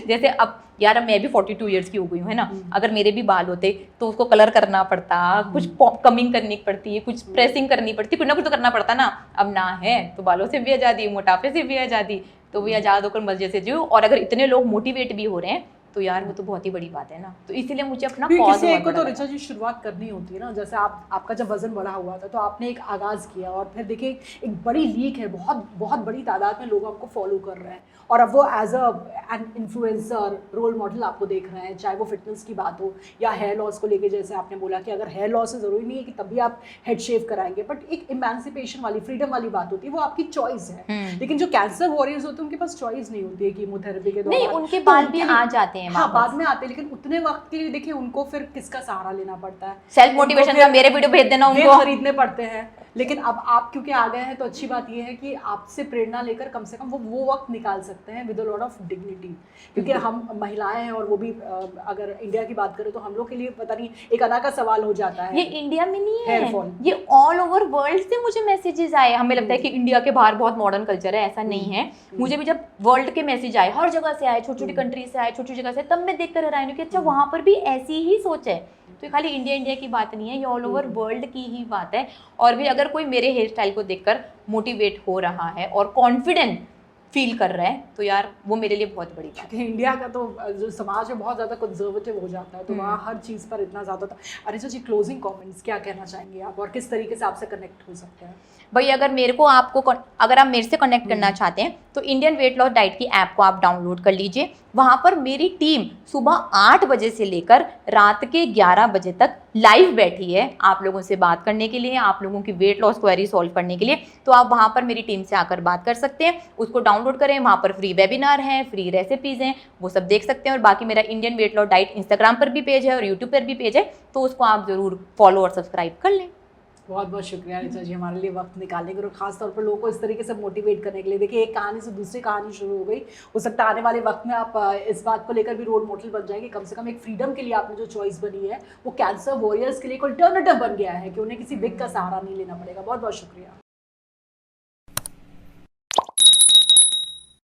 जैसे अब यार मैं भी 42 ईयर्स की हो गई हूँ, है ना। अगर मेरे भी बाल होते तो उसको कलर करना पड़ता, कुछ कमिंग करनी पड़ती है, कुछ प्रेसिंग करनी पड़ती, कुछ ना कुछ तो करना पड़ता ना। अब ना है तो बालों से भी आज़ादी, मोटापे से भी आज़ादी, तो भी आज़ाद होकर मजे से जियो। और अगर इतने लोग मोटिवेट भी हो रहे हैं तो यार वो तो बहुत ही बड़ी बात है ना। तो इसीलिए मुझे अपना
किसी एक को तो ऋचा जी शुरुआत करनी होती है ना। जैसे आपका जब वजन बढ़ा हुआ था तो आपने एक आगाज़ किया, और फिर देखिए एक बड़ी लीक है, बहुत बहुत बड़ी तादाद में लोग आपको फॉलो कर रहे हैं, और अब वो as an influencer role model आपको देख रहे हैं, चाहे वो फिटनेस की बात हो या हेयर लॉस को लेके। जैसे आपने बोला कि अगर हेयर लॉस है, ज़रूरी नहीं है कि तभी आप हेड शेव कराएंगे, बट एक इमेंसिपेशन वाली, फ्रीडम वाली बात होती है, वो आपकी चॉइस है। लेकिन जो कैंसर वॉरियर्स होते हैं उनके पास चॉइस नहीं होती है कीमोथेरेपी के दौरान,
उनके बाल भी आ जाते हैं,
हाँ बाद में आते हैं, लेकिन उतने वक्त के लिए देखिए उनको फिर किसका सहारा लेना पड़ता है।
सेल्फ मोटिवेशन का मेरे वीडियो भेज देना, उनको
खरीदने पड़ते हैं। लेकिन अब आप क्योंकि आ गए हैं तो अच्छी बात यह है कि आपसे प्रेरणा लेकर कम से कम वो वक्त निकाल सकते हैं with a lot of dignity. क्योंकि हम महिलाएं हैं, और वो भी अगर इंडिया की बात करें तो हम लोग के लिए पता नहीं एक अना का सवाल हो जाता है।
ये इंडिया में नहीं है, ये ऑल ओवर वर्ल्ड से मुझे मैसेजेस आए। हमें लगता है कि इंडिया के बाहर बहुत मॉडर्न कल्चर है, ऐसा नहीं है। मुझे भी जब वर्ल्ड के मैसेज आए, हर जगह से आए, छोटी छोटी कंट्री से आए, छोटी छोटी जगह से, तब मैं देखकर हैरान हुई कि अच्छा वहाँ पर भी ऐसी ही सोच है। तो ये खाली इंडिया की बात नहीं है, ये ऑल ओवर वर्ल्ड की ही बात है। और भी अगर कोई मेरे हेयर स्टाइल को देखकर मोटिवेट हो रहा है और कॉन्फिडेंट फील कर रहा है, तो यार वो मेरे लिए बहुत बड़ी बात है।
इंडिया का तो जो समाज है बहुत ज़्यादा कंजर्वेटिव हो जाता है, तो वहाँ हर चीज़ पर इतना ज़्यादा था। अरे जी क्लोजिंग कमेंट्स क्या कहना चाहेंगे आप, और किस तरीके से आपसे कनेक्ट हो सकते हैं?
भाई अगर अगर आप मेरे से कनेक्ट करना चाहते हैं तो इंडियन वेट लॉस डाइट की ऐप को आप डाउनलोड कर लीजिए। वहाँ पर मेरी टीम सुबह 8 बजे से लेकर रात के 11 बजे तक लाइव बैठी है आप लोगों से बात करने के लिए, आप लोगों की वेट लॉस क्वेरी सॉल्व करने के लिए। तो आप वहाँ पर मेरी टीम से आकर बात कर सकते हैं, उसको डाउनलोड करें, वहाँ पर फ्री वेबिनार हैं, फ्री रेसिपीज़ हैं, वो सब देख सकते हैं। और बाकी मेरा Indian weight loss diet Instagram पर भी पेज है और यूट्यूब पर भी पेज है, तो उसको आप ज़रूर फॉलो और सब्सक्राइब कर लें।
बहुत बहुत शुक्रिया ऋचा जी हमारे लिए वक्त निकालने के और खास तौर पर लोगों को इस तरीके से मोटिवेट करने के लिए। देखिए एक कहानी से दूसरी कहानी शुरू हो गई, हो सकता है आने वाले वक्त में आप इस बात को लेकर भी रोल मॉडल बन जाएंगे। कम से कम एक फ्रीडम के लिए आपने जो चॉइस बनी है वो कैंसर वॉरियर्स के लिए एक अल्टरनेटिव बन गया है कि उन्हें किसी विग का सहारा नहीं लेना पड़ेगा। बहुत बहुत शुक्रिया।